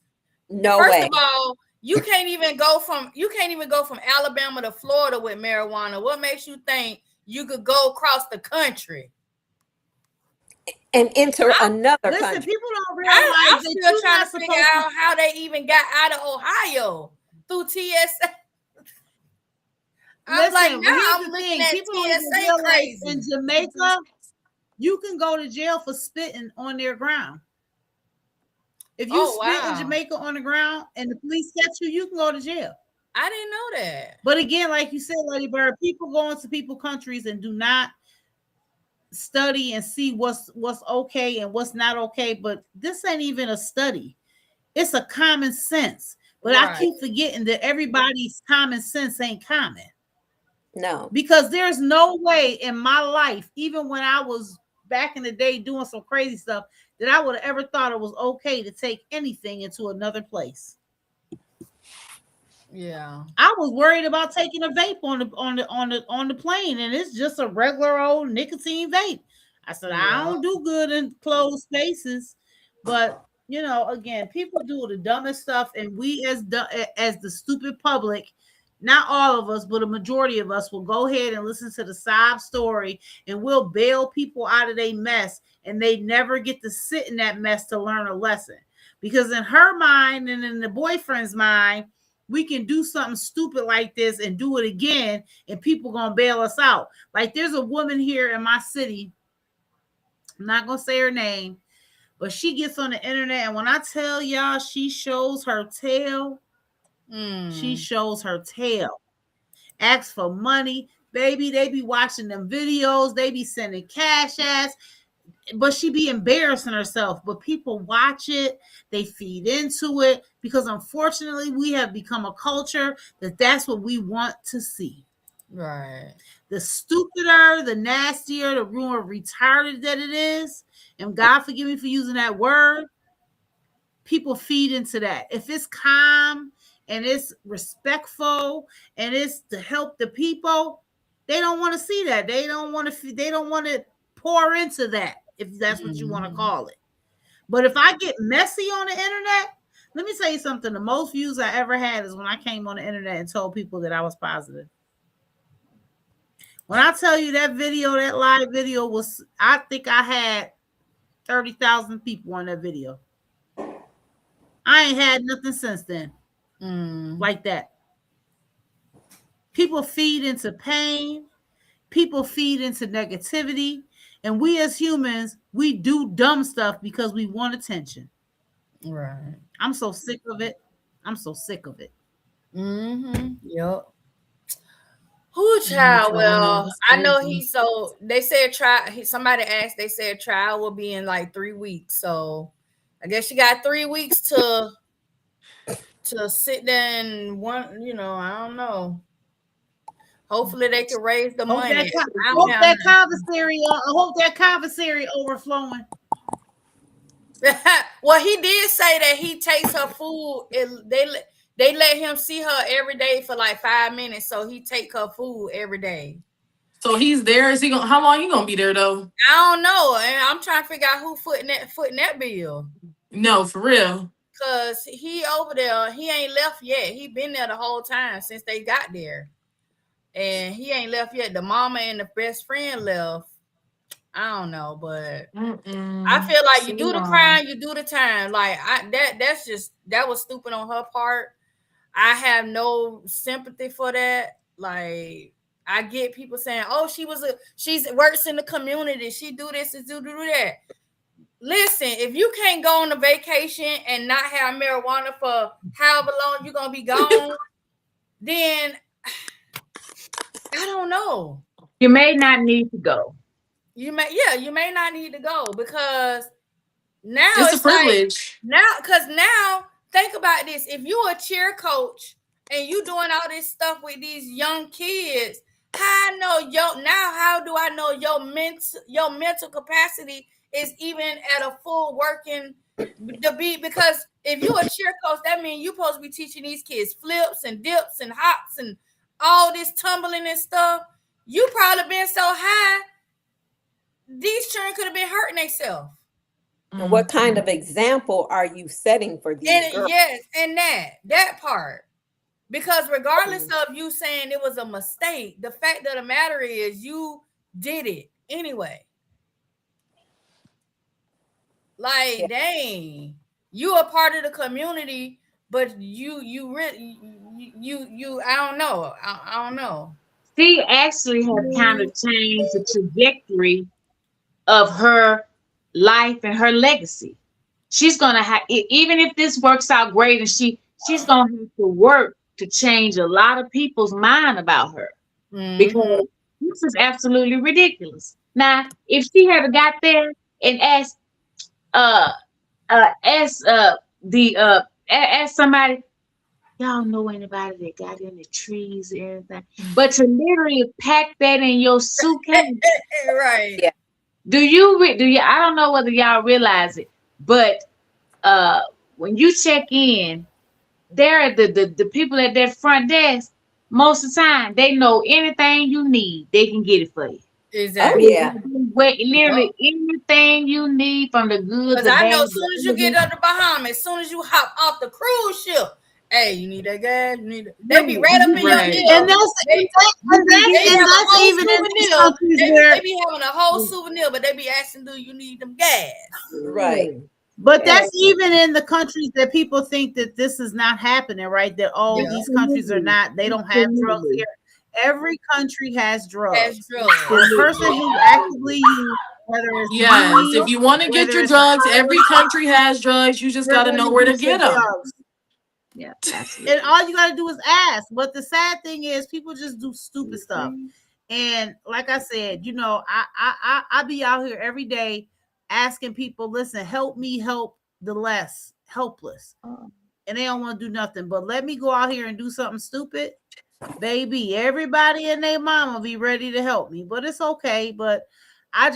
No First way. of all, you can't even go from Alabama to Florida with marijuana. What makes you think you could go across the country and enter another listen, country? People don't realize I'm that still you're trying not to figure supposed out how they even got out of Ohio through TSA. I'm like, Listen, now here's I'm the looking thing. at People don't even TSA realize crazy. in Jamaica, you can go to jail for spitting on their ground. If you spit in Jamaica on the ground and the police catch you, you can go to jail. I didn't know that. But again, like you said, Lady Bird, people go into people's countries and do not study and see what's okay and what's not okay. But this ain't even a study. It's a common sense. But I keep forgetting that everybody's common sense ain't common. No. Because there's no way in my life, even when I was back in the day doing some crazy stuff, that I would have ever thought it was okay to take anything into another place. Yeah. I was worried about taking a vape on the plane, and it's just a regular old nicotine vape. I said, I don't do good in closed spaces. But you know, again, people do the dumbest stuff, and we as the stupid public, not all of us, but a majority of us will go ahead and listen to the sob story, and we'll bail people out of their mess, and they never get to sit in that mess to learn a lesson. Because in her mind and in the boyfriend's mind, we can do something stupid like this and do it again, and people gonna bail us out. Like there's a woman here in my city, I'm not gonna say her name, but she gets on the internet, and when I tell y'all she shows her tail, she shows her tail. Asks for money, baby. They be watching them videos, they be sending cash ass, but she be embarrassing herself. But people watch it, they feed into it, because unfortunately we have become a culture that's what we want to see. Right. The stupider, the nastier, the more retarded that it is, and God forgive me for using that word, people feed into that. If it's calm and it's respectful and it's to help the people, they don't want to see that. They don't want to pour into that, if that's what you want to call it. But if I get messy on the internet, let me tell you something. The most views I ever had is when I came on the internet and told people that I was positive. When I tell you that live video was, I think I had 30,000 people on that video. I ain't had nothing since then like that. People feed into pain. People feed into negativity. And we as humans, we do dumb stuff because we want attention. Right. I'm so sick of it. I'm so sick of it. Yep. Who child? Well, I know he's so. They said somebody asked. They said trial will be in like 3 weeks. So I guess you got 3 weeks to sit there and one. You know, I don't know. Hopefully they can raise the money. I hope that conversary overflowing. Well, he did say that he takes her food. They let him see her every day for like 5 minutes, so he take her food every day. So he's there. Is he gonna? How long you gonna be there though? I don't know, and I'm trying to figure out who footing that bill. No, for real. Cause he over there, he ain't left yet. He been there the whole time since they got there, and he ain't left yet. The mama and the best friend left. I don't know, but I feel like you do the crime, you do the time. Like that was stupid on her part. I have no sympathy for that. Like I get people saying, "Oh, she works in the community. She do this and do that." Listen, if you can't go on a vacation and not have marijuana for however long you're gonna be gone, then I don't know. You may not need to go. You may not need to go because now it's a privilege. Like, now think about this. If you're a cheer coach and you doing all this stuff with these young kids, how do I know your mental capacity is even at a full working because if you're a cheer coach, that means you're supposed to be teaching these kids flips and dips and hops and all this tumbling and stuff. You probably been so high, these children could have been hurting themselves. And what kind of example are you setting for these girls? Yes, and that part. Because regardless of you saying it was a mistake, the fact of the matter is you did it anyway. Like, dang, you are part of the community, but you really I don't know. I don't know. She actually has kind of changed the trajectory of her life and her legacy. She's gonna have, even if this works out great, and she's gonna have to work to change a lot of people's mind about her because this is absolutely ridiculous. Now, if she had got there and asked somebody, y'all know anybody that got in the trees or anything, but to literally pack that in your suitcase, right? Yeah. Do you? I don't know whether y'all realize it, but when you check in, there the people at that front desk. Most of the time, they know anything you need, they can get it for you. Exactly. Oh, yeah. Literally anything you need from the goods. Because I know as soon as you get on the Bahamas, as soon as you hop off the cruise ship, hey, you need that gas? They be right up in your deal. And that's even in these countries where they be having a whole souvenir, but they be asking, do you need them gas? Right. But that's even in the countries that people think that this is not happening, right? That these countries are not, they don't have drugs here. Every country has drugs. The person who actively use, whether it's weed, if you want to get your drugs, every country has drugs. You just got to know where to get them. Yeah, and all you got to do is ask. But the sad thing is, people just do stupid stuff. And like I said, you know, I be out here every day asking people, listen, help me help the less helpless. And they don't want to do nothing. But let me go out here and do something stupid. Baby, everybody and their mama be ready to help me. But it's okay. But I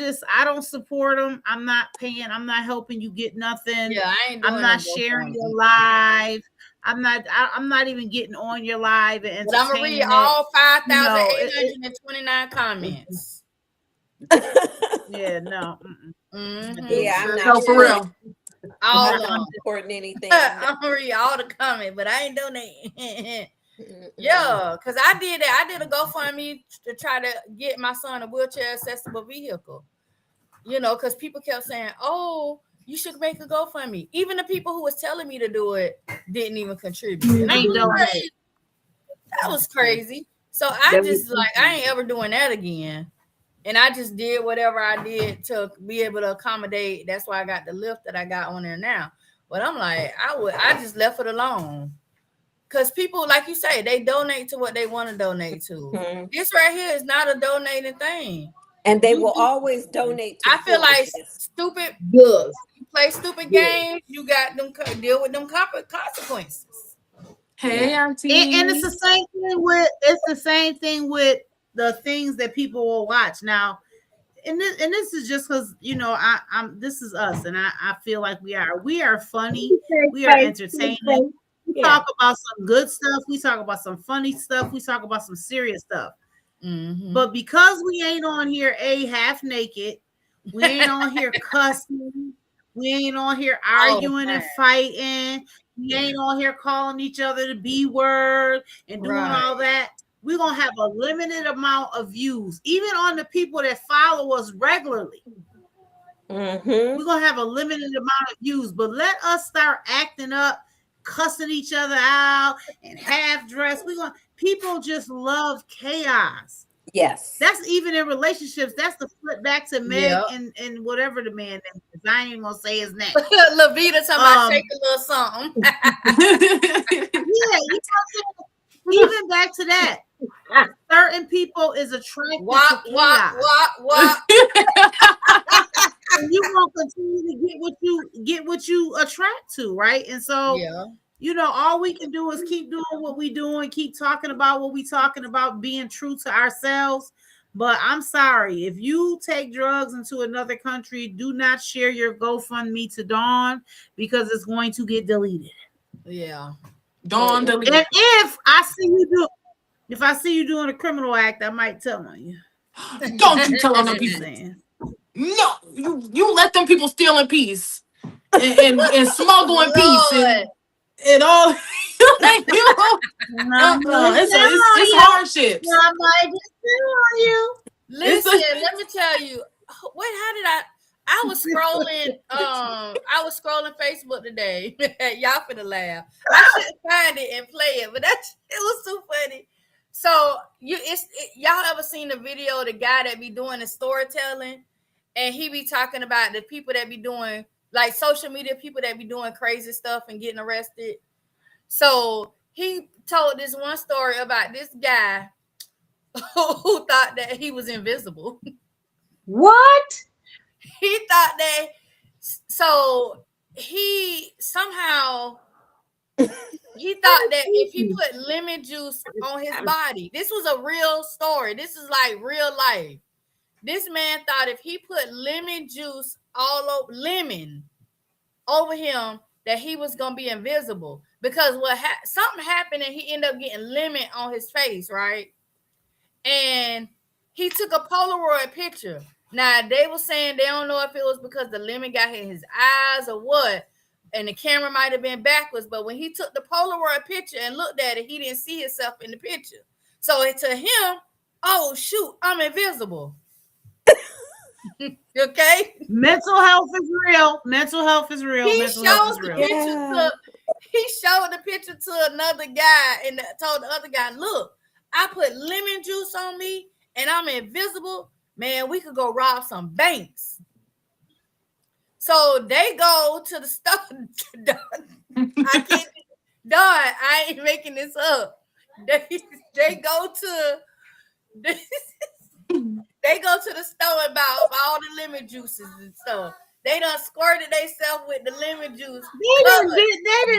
don't support them. I'm not paying. I'm not helping you get nothing. Yeah, I'm not sharing your live. I'm not even getting on your live. And I'm gonna read all 5,829 comments. Yeah, no. Yeah, I'm not no, for real. All I'm not supporting anything. I'm gonna read all the comments, but I ain't donating. Yeah, because I did that. I did a GoFundMe to try to get my son a wheelchair accessible vehicle. You know, because people kept saying, "Oh, you should make a GoFundMe." Even the people who was telling me to do it didn't even contribute. That was crazy. So I just like, I ain't ever doing that again. And I just did whatever I did to be able to accommodate. That's why I got the lift that I got on there now. But I'm like, I just left it alone. Because people, like you say, they donate to what they want to donate to. Mm-hmm. This right here is not a donating thing. And they will always donate to I feel like stupid goods. You play stupid games, you got them deal with them consequences. Hey, auntie. And it's the same thing with the things that people will watch now. And this is just because, you know, this is us, and I feel like we are funny, we are entertaining. We talk about some good stuff, we talk about some funny stuff, we talk about some serious stuff. Mm-hmm. But because we ain't on here half naked, we ain't on here cussing, we ain't on here arguing and fighting, we ain't on here calling each other the B word and doing all that. We're going to have a limited amount of views, even on the people that follow us regularly. Mm-hmm. We're going to have a limited amount of views, but let us start acting up, cussing each other out and half dressed. People just love chaos. Yes. That's even in relationships. That's the flip back to Meg and whatever the man name is. I ain't even going to say his name. Lavita talking about shake a little something. Even back to that. Certain people is attracted to chaos. And you won't continue to get what you attract to, right? And so, you know, all we can do is keep doing what we doing, keep talking about what we talking about, being true to ourselves. But I'm sorry, if you take drugs into another country, do not share your GoFundMe to Dawn because it's going to get deleted. Yeah. Dawn deleted. And if I see you doing a criminal act, I might tell on you. Don't you tell on them people. No, you let them people steal in peace and smuggle in peace and all. It's hardships. I might just steal on you. Listen, let me tell you. Wait, how did I was scrolling. I was scrolling Facebook today. Y'all finna laugh. I should find it and play it, but it was too funny. So y'all ever seen the video of the guy that be doing the storytelling, and he be talking about the people that be doing like social media people that be doing crazy stuff and getting arrested. So he told this one story about this guy who thought that he was invisible. What? He thought that, so he somehow he thought that if he put lemon juice on his body, this was a real story. This is like real life. This man thought if he put lemon juice lemon over him, that he was gonna be invisible. Because something happened and he ended up getting lemon on his face, right? And he took a Polaroid picture. Now they were saying they don't know if it was because the lemon got in his eyes or what, and the camera might have been backwards. But when he took the Polaroid picture and looked at it, he didn't see himself in the picture. So to him, oh shoot, I'm invisible. Okay. Mental health is real. He showed the picture to another guy and told the other guy, look, I put lemon juice on me and I'm invisible. Man, we could go rob some banks. So they go to the store. I ain't making this up. They go to the store and buy all the lemon juices and stuff. They done squirted themselves with the lemon juice. They done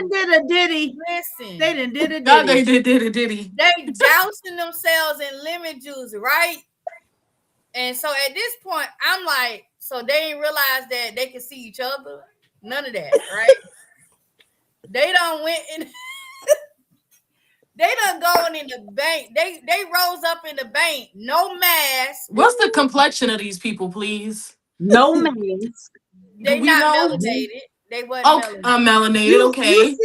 did a ditty. Listen. They done did a ditty. God, they did a ditty. They dousing themselves in lemon juice, right? And so at this point, I'm like, so they ain't realize that they can see each other? None of that, right? They done went in. They done gone in the bank. They rose up in the bank. No mask. What's the complexion of these people, please? No mask. They not melanated. They wasn't melanated. I'm melanated. Okay. You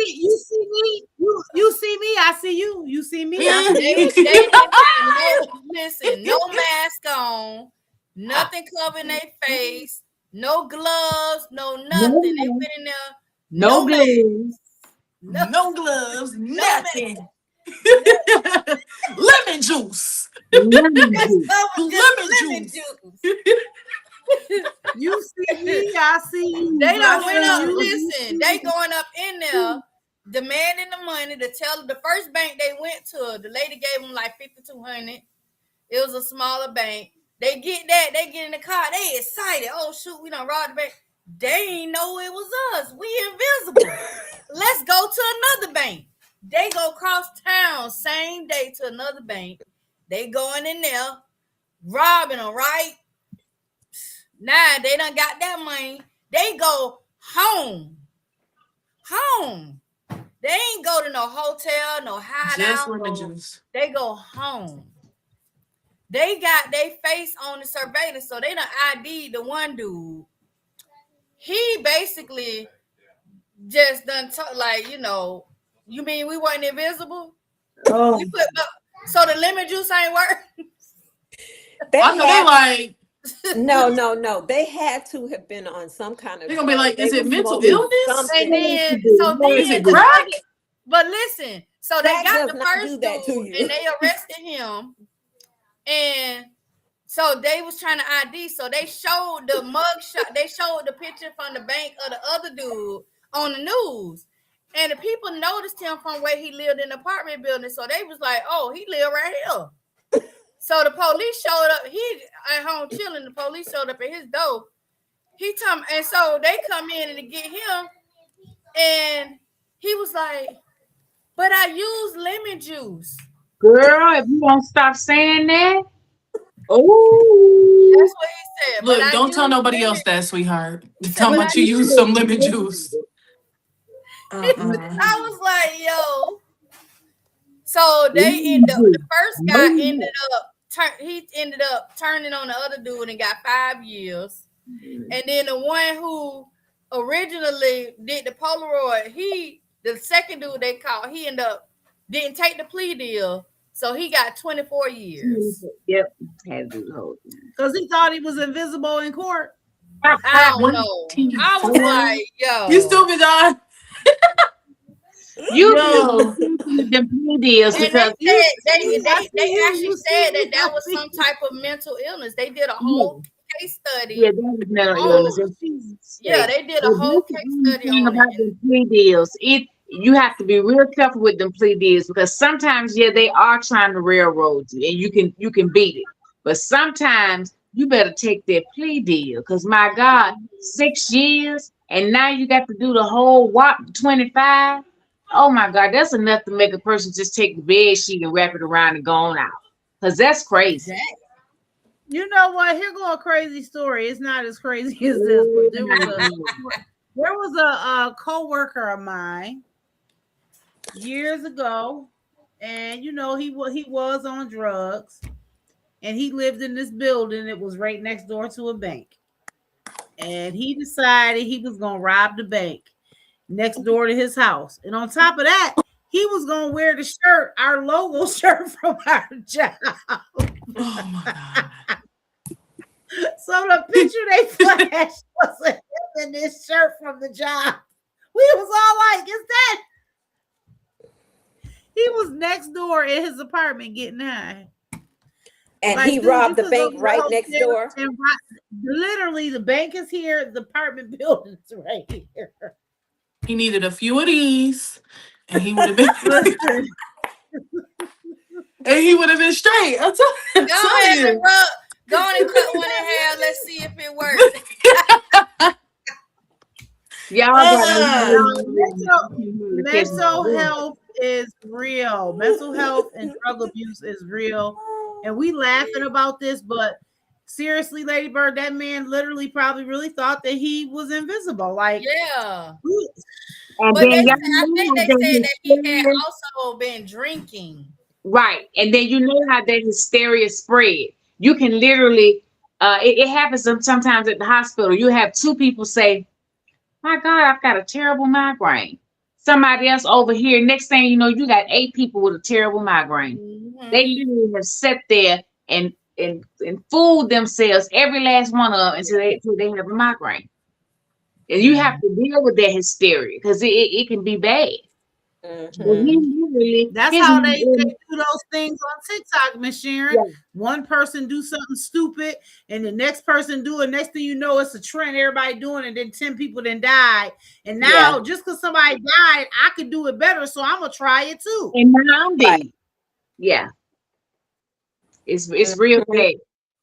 see me. You see me. I see you. You see me. I see They didn't have no mask on, nothing covering their face, no gloves, no nothing. They been in there. No gloves. No gloves. Nothing. Lemon juice. Lemon Let's juice. go with this lemon juice. You see me, I see you. They I done went see up. you. Listen, they going up in there, demanding the money to tell the first bank they went to. The lady gave them like $5,200. It was a smaller bank. They get that. They get in the car. They excited. Oh shoot, we done robbed the bank. They ain't know it was us. We invisible. Let's go to another bank. They go cross town same day to another bank. They going in there, robbing them, right? Now they done got that money. They go home. Home. They ain't go to no hotel, no hideout. Just lemon juice. They go home. They got their face on the surveillance, so they done ID the one dude. He basically just done like, you mean we weren't invisible? Oh. So the lemon juice ain't working? I know they like. No. They had to have been on some kind of. They're gonna be like, is they it was mental smoking illness? And then, Is it crack? But listen, so they Crack got does the not first do that to dude you. and they arrested him. And so they was trying to ID. So they showed the mug shot. They showed the picture from the bank of the other dude on the news. And the people noticed him from where he lived in the apartment building. So they was like, oh, he lived right here. So the police showed up. He at home chilling. The police showed up at his door. And so they come in and get him. And he was like, but I use lemon juice. Girl, if you don't stop saying that, oh, That's what he said. Look, but don't tell nobody else that, sweetheart. Tell but me you use some lemon juice. I was like, yo. So they ended up, the first guy ended up turning on the other dude and got 5 years. And then the one who originally did the Polaroid, the second dude they caught, he didn't take the plea deal. So he got 24 years. Yep. Had to do the whole thing. Because he thought he was invisible in court. I don't know. I was like, yo. You stupid, John. You know the plea deals And because they actually said that was some type of mental illness. They did a whole case study. Yeah, that was mental illness. Yeah, they did a whole case study on about it. the plea deals. You have to be real careful with them plea deals because sometimes, they are trying to railroad you, and you can beat it. But sometimes you better take that plea deal because my God, 6 years, and now you got to do the whole 25. Oh my God, that's enough to make a person just take the bed sheet and wrap it around and go on out. Because that's crazy. You know what? Here go a crazy story. It's not as crazy as this, but there was a co-worker of mine years ago, and he was on drugs, and he lived in this building. It was right next door to a bank, and he decided he was gonna rob the bank next door to his house. And on top of that, he was gonna wear the shirt, our logo shirt from our job. Oh my God. So the picture they flashed was of him in this shirt from the job. We was all like, is that? He was next door in his apartment getting high. And Like, he dude, robbed you the could go bank to right the next hotel door. and literally, the bank is here. The apartment building's right here. He needed a few of these, and he would have been. And he would have been straight. I'm telling you. Go on and cut one in half. Let's see if it works. Y'all mental health is real. Mental health and drug abuse is real. And we laughing about this, but seriously, Lady Bird, that man literally probably really thought that he was invisible. Like, yeah. And But then I think they said that he had also been drinking. Right. And then you know how that hysteria spread. You can literally, it happens sometimes at the hospital. You have 2 people say, my God, I've got a terrible migraine. Somebody else over here. Next thing you know, you got 8 people with a terrible migraine. Mm-hmm. They literally have sat there and fooled themselves, every last one of them, until they have a migraine. And you have to deal with that hysteria because it can be bad. But he literally, That's his how they name- do those things on TikTok, Miss Sharon. Yeah. One person do something stupid, and the next person do it. Next thing you know, it's a trend. Everybody doing it. Then 10 people then died. And now, just because somebody died, I could do it better. So I'm gonna try it too. and now I'm dead. Yeah, it's real bad.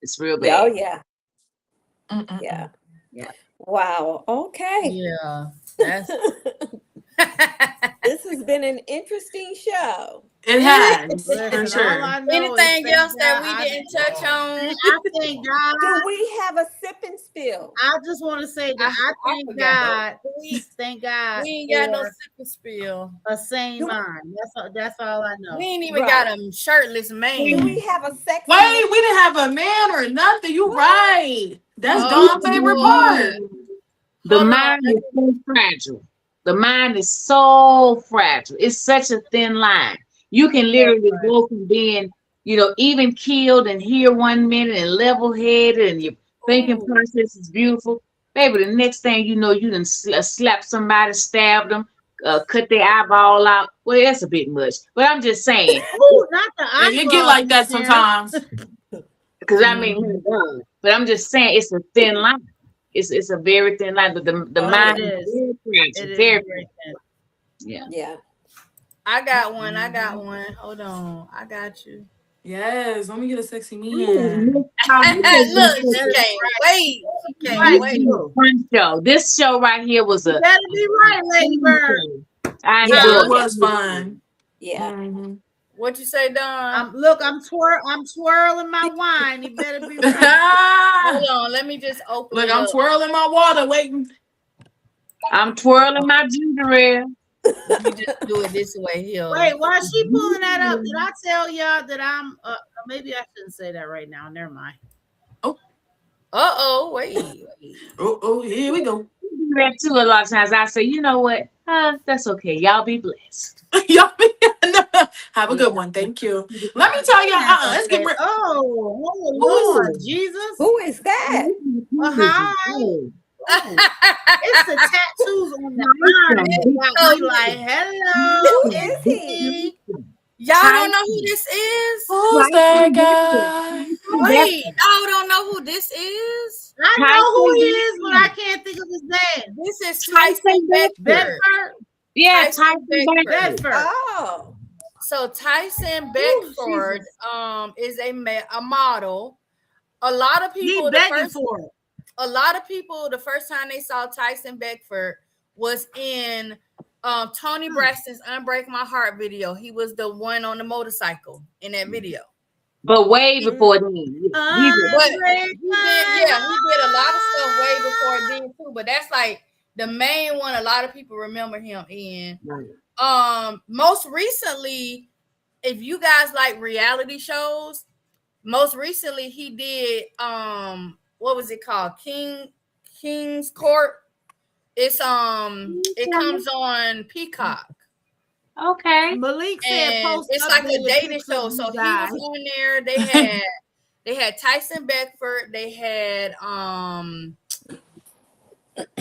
It's real bad. Oh yeah. Mm-mm. Yeah. Yeah. Wow. Okay. Yeah. That's This has been an interesting show. It has, Listen, for all sure. I know is anything thank else that God we didn't touch on? I thank God. Do we have a sip and spill? I just want to say that I thank forgot. God. Thank God. We ain't got no for sip and spill. a sane mind. That's all I know. We ain't even Right. got a shirtless Do man. we have a sexy? Wait, we didn't have a man or nothing. You right. That's Oh, Dawn's favorite part. The Hold on. mind is so fragile. The mind is so fragile. It's such a thin line. You can literally go from being, even killed and here one minute and level-headed and your thinking process is beautiful. Baby, the next thing you know, you done slap somebody, stabbed them, cut their eyeball out. Well, that's a bit much. But I'm just saying. Ooh, not the And it get like that sometimes. Because but I'm just saying it's a thin line. It's a very thin line. But the mind it is is. very It fragile. is Very very thin. yeah. Yeah. I got one. Hold on. I got you. Yes, let me get a sexy man. Look, she can't wait. She can't wait. Fun show. This show right here was a Better be right, Lady Bird. I Yeah. enjoyed It was fun. Yeah. Mhm. What you say, Don? I'm twirling my wine. You better be right. Hold on. Let me just open Look, it I'm up. twirling my water, waiting. I'm twirling my ginger ale. Let me just do it this way here. Wait, while she pulling that up, did I tell y'all that I'm maybe I shouldn't say that right now. Never mind. Uh-oh. Wait. Oh, here we go. I do that too a lot of times. I say, you know what? That's okay. Y'all be blessed. Y'all have a good one. Thank you. Let me tell y'all. Let's get rid. Oh Lord, Jesus. Who is that? Hi. It's the tattoos on the arm. It got me like, hello. Who is he? Y'all don't know who this is? Who's that guy? Wait, y'all don't know who this is? I know who he is, but I can't think of his name. This is Tyson Beckford. Bedford. Yeah, Tyson Tyson Beckford. Beckford. Bedford. Oh. So Tyson Beckford is a model. A lot of He people begging for it. the first time they saw Tyson Beckford was in Tony Braxton's Unbreak My Heart video. He was the one on the motorcycle in that video. But way before then. He did. He did a lot of stuff way before then too. But that's like the main one a lot of people remember him in. Most recently, if you guys like reality shows, most recently he did what was it called? King's Court. It's it comes on Peacock. Okay. Malik said And post it's like a updated dating pictures show. of So you he guys. was on there. They had Tyson Beckford. They had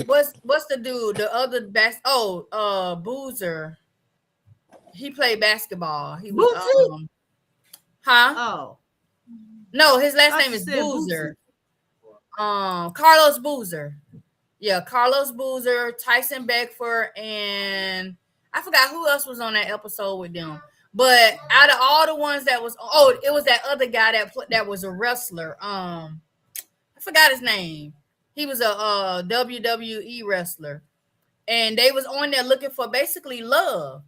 what's the dude? The other best Boozer. He played basketball. He was Bootsy? Oh. No, his last I name is said Boozer. Carlos Boozer. Yeah, Carlos Boozer, Tyson Beckford, and I forgot who else was on that episode with them. But out of all the ones that was, it was that other guy that was a wrestler. I forgot his name. He was a WWE wrestler, and they was on there looking for basically love.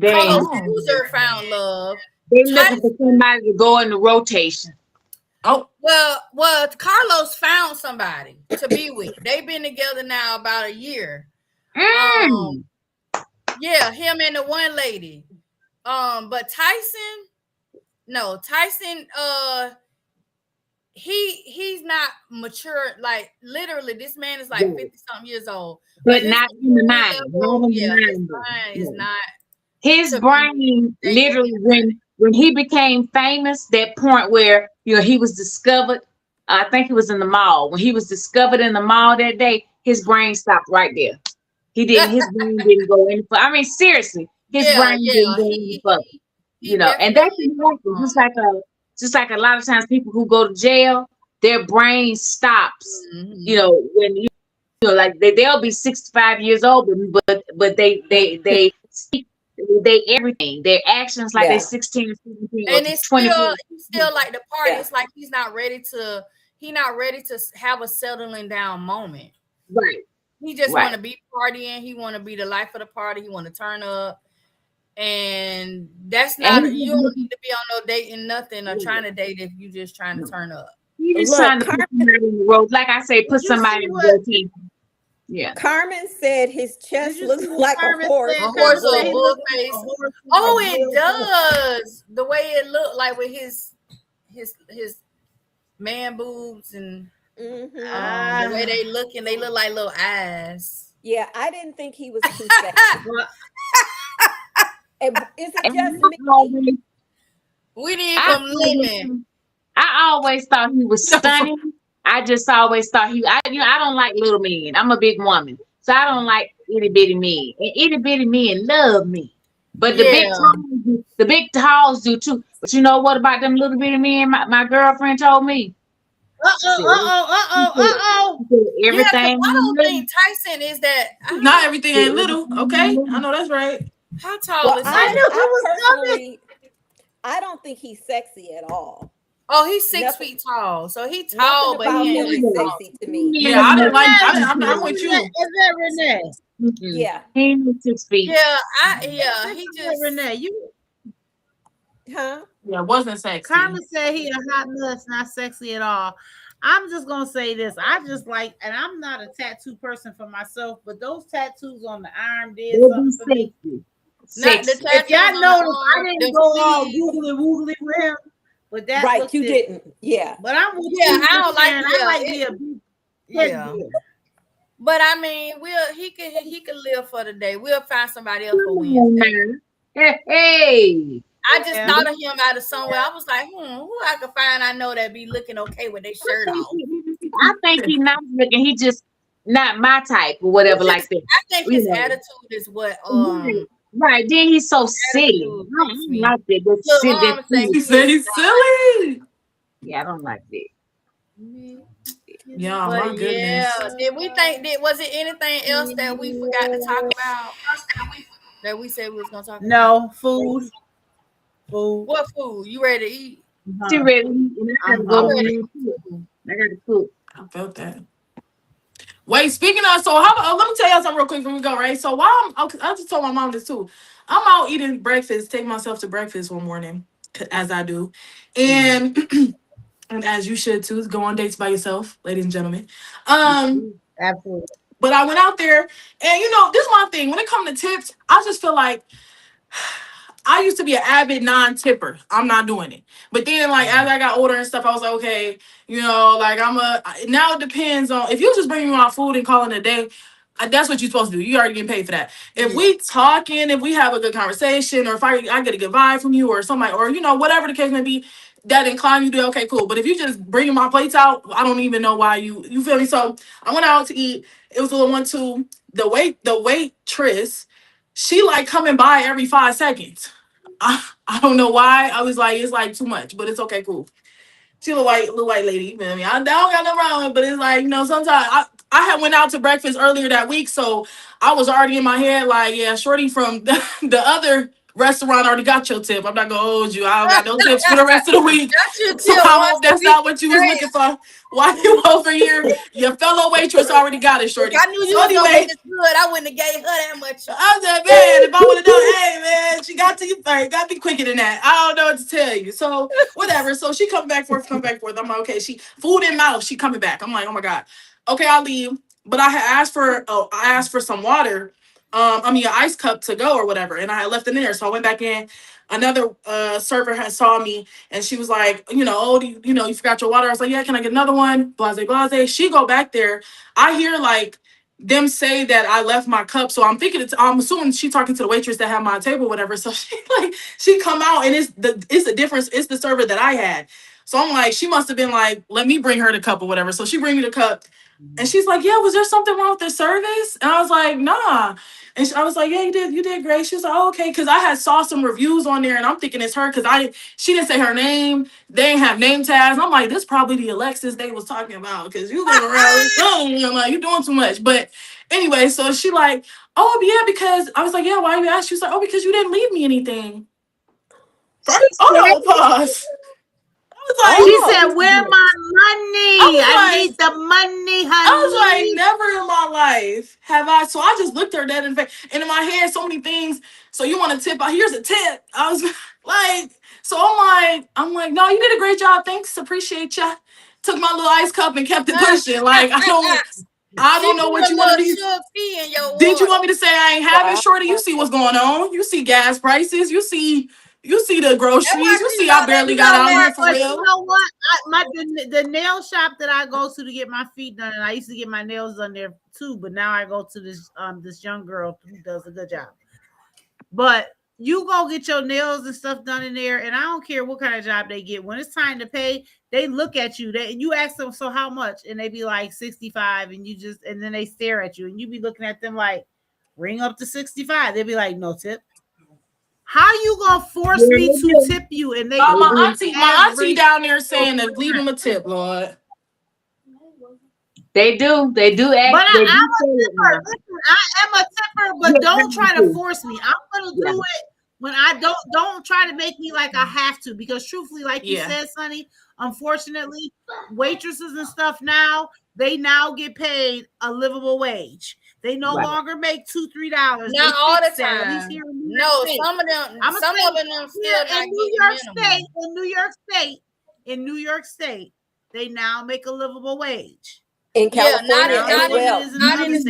Carlos Boozer found love. They looking for somebody to go in the rotation. Oh, well, Carlos found somebody to be with. They've been together now about a year. Yeah, him and the one lady. But Tyson, he's not mature. Like literally, this man is like 50-something years old. But not in the mind. His mind is not. His brain literally when he became famous, that point where he was discovered, I think he was in the mall. When he was discovered in the mall that day, his brain stopped right there. His brain didn't go any further. I mean, seriously, his Yeah, brain yeah. didn't go any further. He And that's definitely exactly just like a lot of times people who go to jail, their brain stops. Mhm. When like they'll be 65 years old, but they speak, they everything, their actions like they're Yeah. 16 or 17 or And it's 24. still like the party. Yeah. It's like he's not ready to have a settling down moment. Right, He just right. want to be partying. He want to be the life of the party. He want to turn up. And that's And not, he you just don't looking, need to be on no dating nothing or trying to date if you just trying to turn up. he just Look, trying to put somebody in the road. Like I say, Did put you somebody see in the what? rotation. Yeah. Carmen said his Did chest you looks see what like a Carmen horse. said? A with horse Carmen or said a he bulls. bull looked like a face. horse with Oh, a it bull butt. does. The way it looked like with his man boobs and Mm-hmm. the way Ah, they look like little eyes. Yeah, I didn't think he was too sexy. well, And is it And just I me? always, We need I some lemon. always, I always thought he was stunning. I just always thought I don't like little men. I'm a big woman, so I don't like itty bitty men. And itty bitty men love me, but Yeah. the big talls do too. But you know what about them little bitty men? My girlfriend told me. She said Yeah, because everything. I don't think Tyson is that. Not everything ain't little. Okay, I know that's right. How tall Well, is I he? knew it I was coming. personally, I don't think he's sexy at all. Oh, he's 6 Nothing, feet tall. So he tall, nothing but about he ain't him like is tall. sexy to me. Yeah, I didn't like. Renee, I'm with you. is that Renee? Yeah. He ain't no 6 feet. Yeah, Listen he to just Renee. You Huh? Yeah, wasn't sexy. Carmen said he a hot nuts, not sexy at all. I'm just gonna say this. I just like, and I'm not a tattoo person for myself, but those tattoos on the arm did They'll be something for me. not the sexy. If tattoos y'all on the notice, I arm, didn't the go all sleeve. googly woogly with him, but that Right, looked you it. didn't. Yeah. But I'm with Yeah, you, I don't like. Sharon. I Yeah, like me a big teddy yeah. bear. But I mean, he could live for the day. We'll find somebody else for Come on Wednesday. now. Hey. I just Yeah. thought of him out of somewhere. I was like, who I could find I know that be looking okay with their shirt off. I think he nice looking. He just not my type or whatever like that. I think You his know. attitude is what Right. Then he's so silly. attitude I makes don't me. like that. That Look, silly. my That mama say He he said is he's silly. Yeah, I don't like that. Yeah, my But goodness. yeah, was it anything else that we forgot to talk about that we said we was gonna talk about? No food. Food. What food? You ready to eat? She ready. And I gotta I'm go hungry. in there too. I gotta cook. I felt that. Wait, speaking of, so let me tell y'all something real quick before we go, right? So I just told my mom this too. I'm out eating breakfast, take myself to breakfast one morning, as I do. And and as you should too, go on dates by yourself, ladies and gentlemen. Absolutely. But I went out there, and this is my thing. When it comes to tips, I just feel like I used to be an avid non-tipper. I'm not doing it. But then, like, as I got older and stuff, I was like, okay, like now it depends on, if you just bring me my food and calling it a day, that's what you're supposed to do. You already getting paid for that. If we talking, if we have a good conversation, or if I get a good vibe from you or somebody, or, whatever the case may be, that incline you to, okay, cool. But if you just bringing my plates out, I don't even know why you feel me? So I went out to eat. It was a little 1-2. The waitress, she like coming by every 5 seconds. I don't know why. I was like, it's like too much, but it's okay, cool. She little white lady, you feel me? I don't got no wrong with it, but it's like, sometimes I had went out to breakfast earlier that week, so I was already in my head like, yeah, shorty from the other restaurant already got your tip. I'm not gonna hold you. I don't got no tips for the rest of the week. That's your So tip I once hope that's a not week. what you was looking for. Why you over here? Your fellow waitress already got it, shorty. If I knew you So was gonna anyway, make it good, I wouldn't have gave her that much. I was like, man, if I would have known, hey, man, she got to you first. Got to be quicker than that. I don't know what to tell you. So, whatever. So, she come back forth. I'm like, okay, food in mouth. She coming back. I'm like, oh, my God. Okay, I'll leave. But I asked for some water. An ice cup to go or whatever. And I had left it in there. So, I went back in. Another server had saw me. And she was like, oh, you forgot your water. I was like, yeah, can I get another one? Blase, blase. She go back there. I hear, like, them say that I left my cup, so I'm assuming she talking to the waitress that had my table, whatever. So she come out and it's the difference. It's the server that I had. So I'm like, she must have been like, let me bring her the cup or whatever. So she bring me the cup. And she's like, yeah, was there something wrong with the service? And I was like, nah. And I was like, yeah, you did great. She was like, oh, okay. Because I had saw some reviews on there and I'm thinking it's her because she didn't say her name. They didn't have name tags. I'm like, this probably the Alexis they was talking about because you going around, I'm like, you're doing too much. But anyway, so she like, oh, yeah, because I was like, yeah, why you asked? She was like, oh, because you didn't leave me anything. Oh, no, pause. She said, where my money? I need the money, honey. I was like, never in my life have I. So I just looked her dead in the face. And in my head, so many things. So you want a tip? Here's a tip. I was like, so I'm like, no, you did a great job. Thanks. Appreciate ya. Took my little ice cup and kept it pushing. Like, I don't know what you want to do. Did you want me to say I ain't having, Shorty? You see what's going on. You see gas prices. You see the groceries. You see I barely got out here for real. You know what? The nail shop that I go to get my feet done, and I used to get my nails done there too, but now I go to this young girl who does a good job. But you go get your nails and stuff done in there, and I don't care what kind of job they get. When it's time to pay, they look at you. You ask them, so how much? And they be like 65, and then they stare at you, and you be looking at them like, ring up to 65. They be like, no tip. How you gonna force me to tip you? And my auntie down there saying to leave them a tip, Lord. They do. But I am a tipper, but don't try to force me. I'm gonna do it when I don't try to make me like I have to, because truthfully, like you said, Sonny, unfortunately, waitresses and stuff now, they now get paid a livable wage. They no longer make $2-3. Not all the time. No, some of them still not getting in New York State, they now make a livable wage. In California, not in the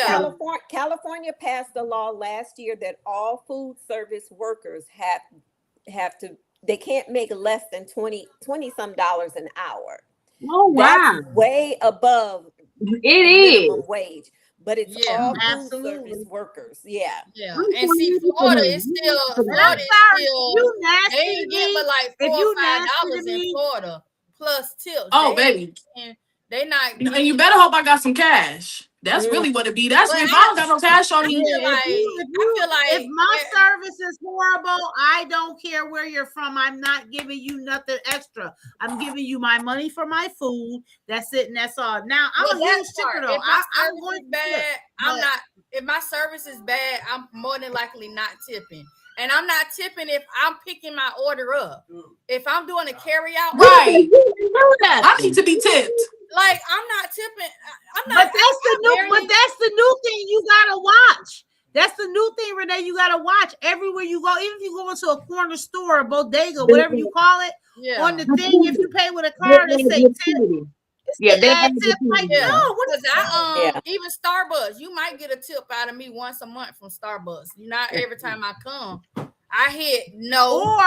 South. California passed a law last year that all food service workers have to. They can't make less than $20 some an hour. Oh wow! That's way above minimum wage, but it's all food service workers. Yeah. And see, Florida is still. They ain't getting but like $4 or $5 in Florida plus tips. Oh, baby. They not. And you better hope I got some cash. That's really what it be. That's if I don't got no cash on me. I feel like if my service is horrible, I don't care where you're from. I'm not giving you nothing extra. I'm giving you my money for my food. That's it, and that's all. Now I'm a huge tipper though. I'm going bad. If my service is bad, I'm more than likely not tipping. And I'm not tipping if I'm picking my order up. If I'm doing a carry out, right? I need to be tipped. Like I'm not tipping. But that's the new thing you gotta watch. That's the new thing, Renee. You gotta watch everywhere you go. Even if you go into a corner store, a bodega, whatever you call it, on the thing, if you pay with a card, they say tip. Even Starbucks, you might get a tip out of me once a month from Starbucks. Not every time I come, I hit no.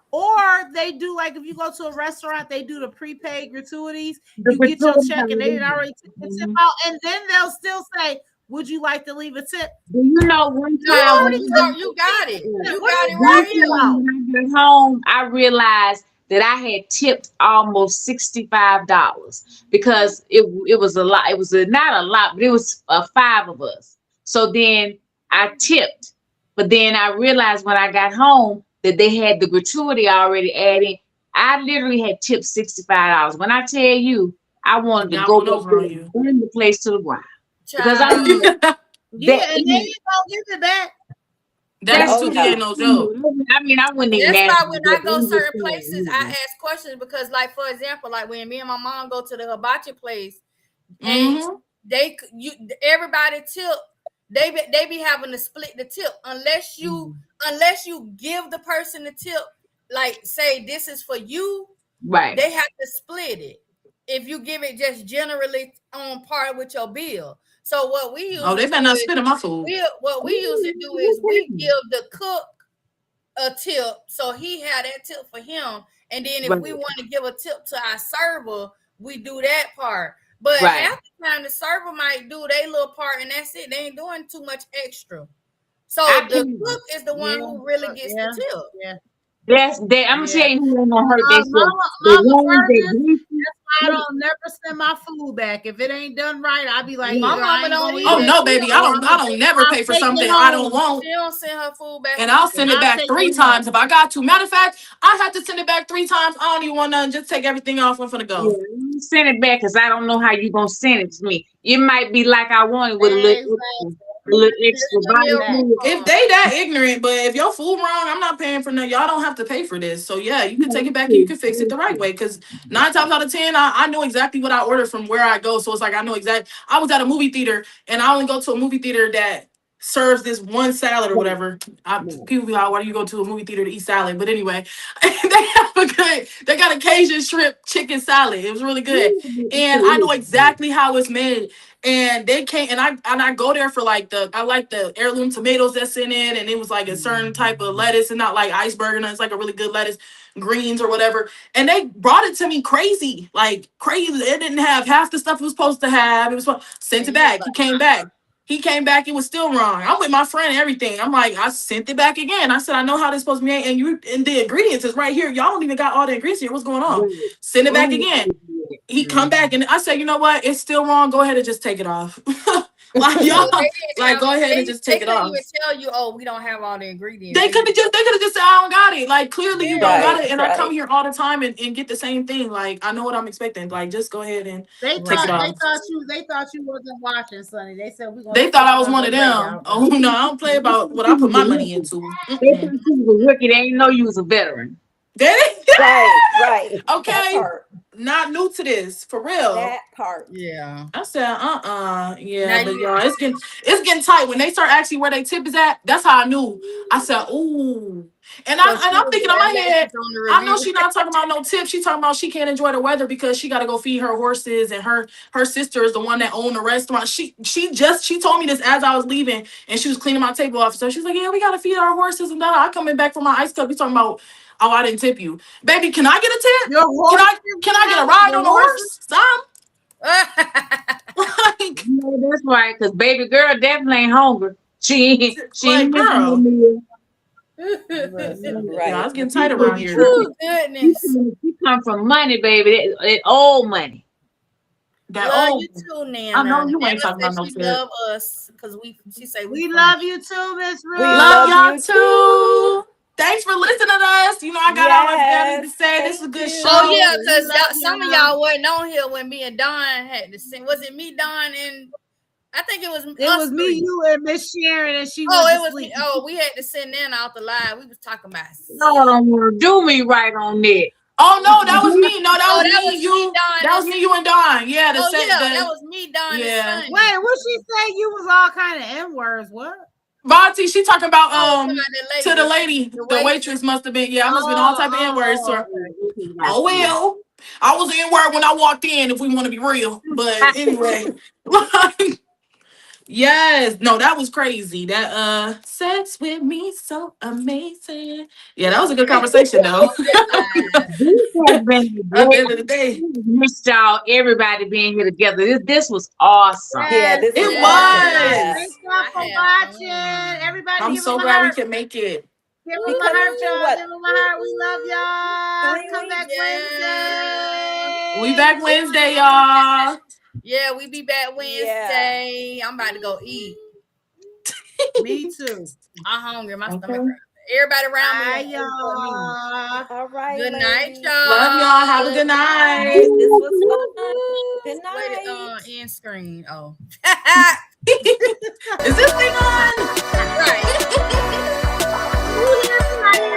Or they do, like if you go to a restaurant, they do the prepaid gratuities. You get your check and they already took the tip out, and then they'll still say, "Would you like to leave a tip?" You know, one time you got it. You got it right here. When I got home, I realized that I had tipped almost $65 because it was a lot. It was not a lot, but it was 5 of us. So then I tipped, but then I realized when I got home that they had the gratuity already added. I literally had tipped $65. When I tell you, I wanted to go burn the place to the ground. Because and then you don't give it back. That's too good, no joke. I mean, I wouldn't even. That's why when I go certain places, I ask questions because, like, for example, like when me and my mom go to the hibachi place, and everybody tip. They be having to split the tip unless you give the person the tip, like say this is for you, right? They have to split it. If you give it just generally on par with your bill. So what we use? They better not spit in my food. What we usually do is we give the cook a tip, so he had that tip for him, and then if we want to give a tip to our server, we do that part. But half the time, the server might do their little part, and that's it. They ain't doing too much extra. So the cook is the one who really gets the tip. I'm saying who ain't gonna hurt themselves. The ones that I don't never send my food back. If it ain't done right, I'll be like, My either I mama ain't don't gonna eat eat Oh it, no, baby, I don't never I'll pay for take it something I don't home. want. She don't send her food back. And I'll send it I'll back take 3 it times home. if I got to. Matter of fact, I have to send it back 3 times. I don't even want nothing. Just take everything off. I'm finna go. Yeah, send it back because I don't know how you gonna send it to me. It might be like I wanted with a little extra body. If they that ignorant, but if your food wrong, I'm not paying for nothing. Y'all don't have to pay for this. So yeah, you can take it back and you can fix it the right way. Because 9 times out of 10, I know exactly what I ordered from where I go. So it's like I know exactly. I was at a movie theater and I only go to a movie theater that serves this one salad or whatever. People be like, why do you go to a movie theater to eat salad? But anyway, they got a Cajun shrimp chicken salad. It was really good. And I know exactly how it's made. And they came and I go there for like I like the heirloom tomatoes that's in it, and it was like a certain type of lettuce and not like iceberg, and it's like a really good lettuce, greens or whatever. And they brought it to me crazy, like crazy. It didn't have half the stuff it was supposed to have. It was sent it back. He came back. It was still wrong. I'm with my friend and everything. I'm like, I sent it back again. I said, I know how this supposed to be made, and the ingredients is right here. Y'all don't even got all the ingredients here. What's going on? Send it back again. He come back and I said, you know what? It's still wrong. Go ahead and just take it off. Like y'all, like go ahead and just take it off. They couldn't even tell you, oh, we don't have all the ingredients. They could have just said, I don't got it. Like clearly you don't got it, and Right. I come here all the time and get the same thing. Like I know what I'm expecting. Like just go ahead and They take it off. thought you wasn't watching, Sonny. They said we gonna. They thought I was one of them. Oh no, I don't play about what I put my money into. They thought you was a rookie. They didn't know you was a veteran. Right. That Okay. part. Not new to this, for real. That part. Yeah. I said, yeah, Now but you- y'all, it's getting tight. When they start asking where they tip is at, that's how I knew. I said, ooh. And I'm thinking in my head, I know she's not talking about no tip. She talking about she can't enjoy the weather because she got to go feed her horses, and her sister is the one that owned the restaurant. She told me this as I was leaving, and she was cleaning my table off. So she's like, yeah, we got to feed our horses and that. I coming back from my ice cup. We talking about, oh, I didn't tip you, baby. Can I get a tip? Can I get a ride on the horse? Like, No, that's right, because baby girl definitely ain't hungry. She like, ain't girl. meal. Right. Yeah, it's getting tight around here. Oh, goodness. She come from money, baby. That old money. That Love old, you too, Nana. I know you ain't Nana talking about said no she tip. love us because she say We love you too, Miss Rose. We Love y'all you too. Thanks for listening to us. You know, I got all my family to Yes, say this is a thank good you. show. Oh yeah, We because love some of y'all. y'all wasn't on here when me and Don had to sing. Was it me, Don, and I think it was It us was me, three. you, and Miss Sharon, and she Oh, went it to was sleep. me. Oh, we had to send in out the live. We was talking about. Y'all don't want to do me right on that. Oh no, that was me. No, that Oh, was that me, was you. me, Don, That was and me, you, and Don. Yeah, Oh yeah, that was me, Don, Yeah. and Sonny. Wait, what she say? You was all kind of N words. What? Vontae, she talking about Oh, to the lady. The waitress must have been. Yeah, I must have been all type of N words to her. Oh well, I was N word when I walked in. If we want to be real, but anyway, like, yes, no, that was crazy. That sex with me so amazing. Yeah, that was a good conversation though. This has been At the end of the day, missed y'all, everybody being here together. This was awesome. Yeah, this It is was. awesome. Thanks y'all for watching. Everybody, I'm give so them a glad we heart. can make it. Give them a Because heart, it's y'all. what? Give them a heart. We love y'all. 3 Come back weeks? Wednesday. We back Wednesday, y'all. Yeah, we be back Wednesday. I'm about to go eat. Me too. I'm hungry. My Okay. stomach hurt. Everybody around Bye, me. y'all. All right. Good night, ladies. y'all. Love y'all. Have a good night. This was fun. Good Wait, night. end screen. Oh. Is this thing on? Right. Ooh, there's somebody in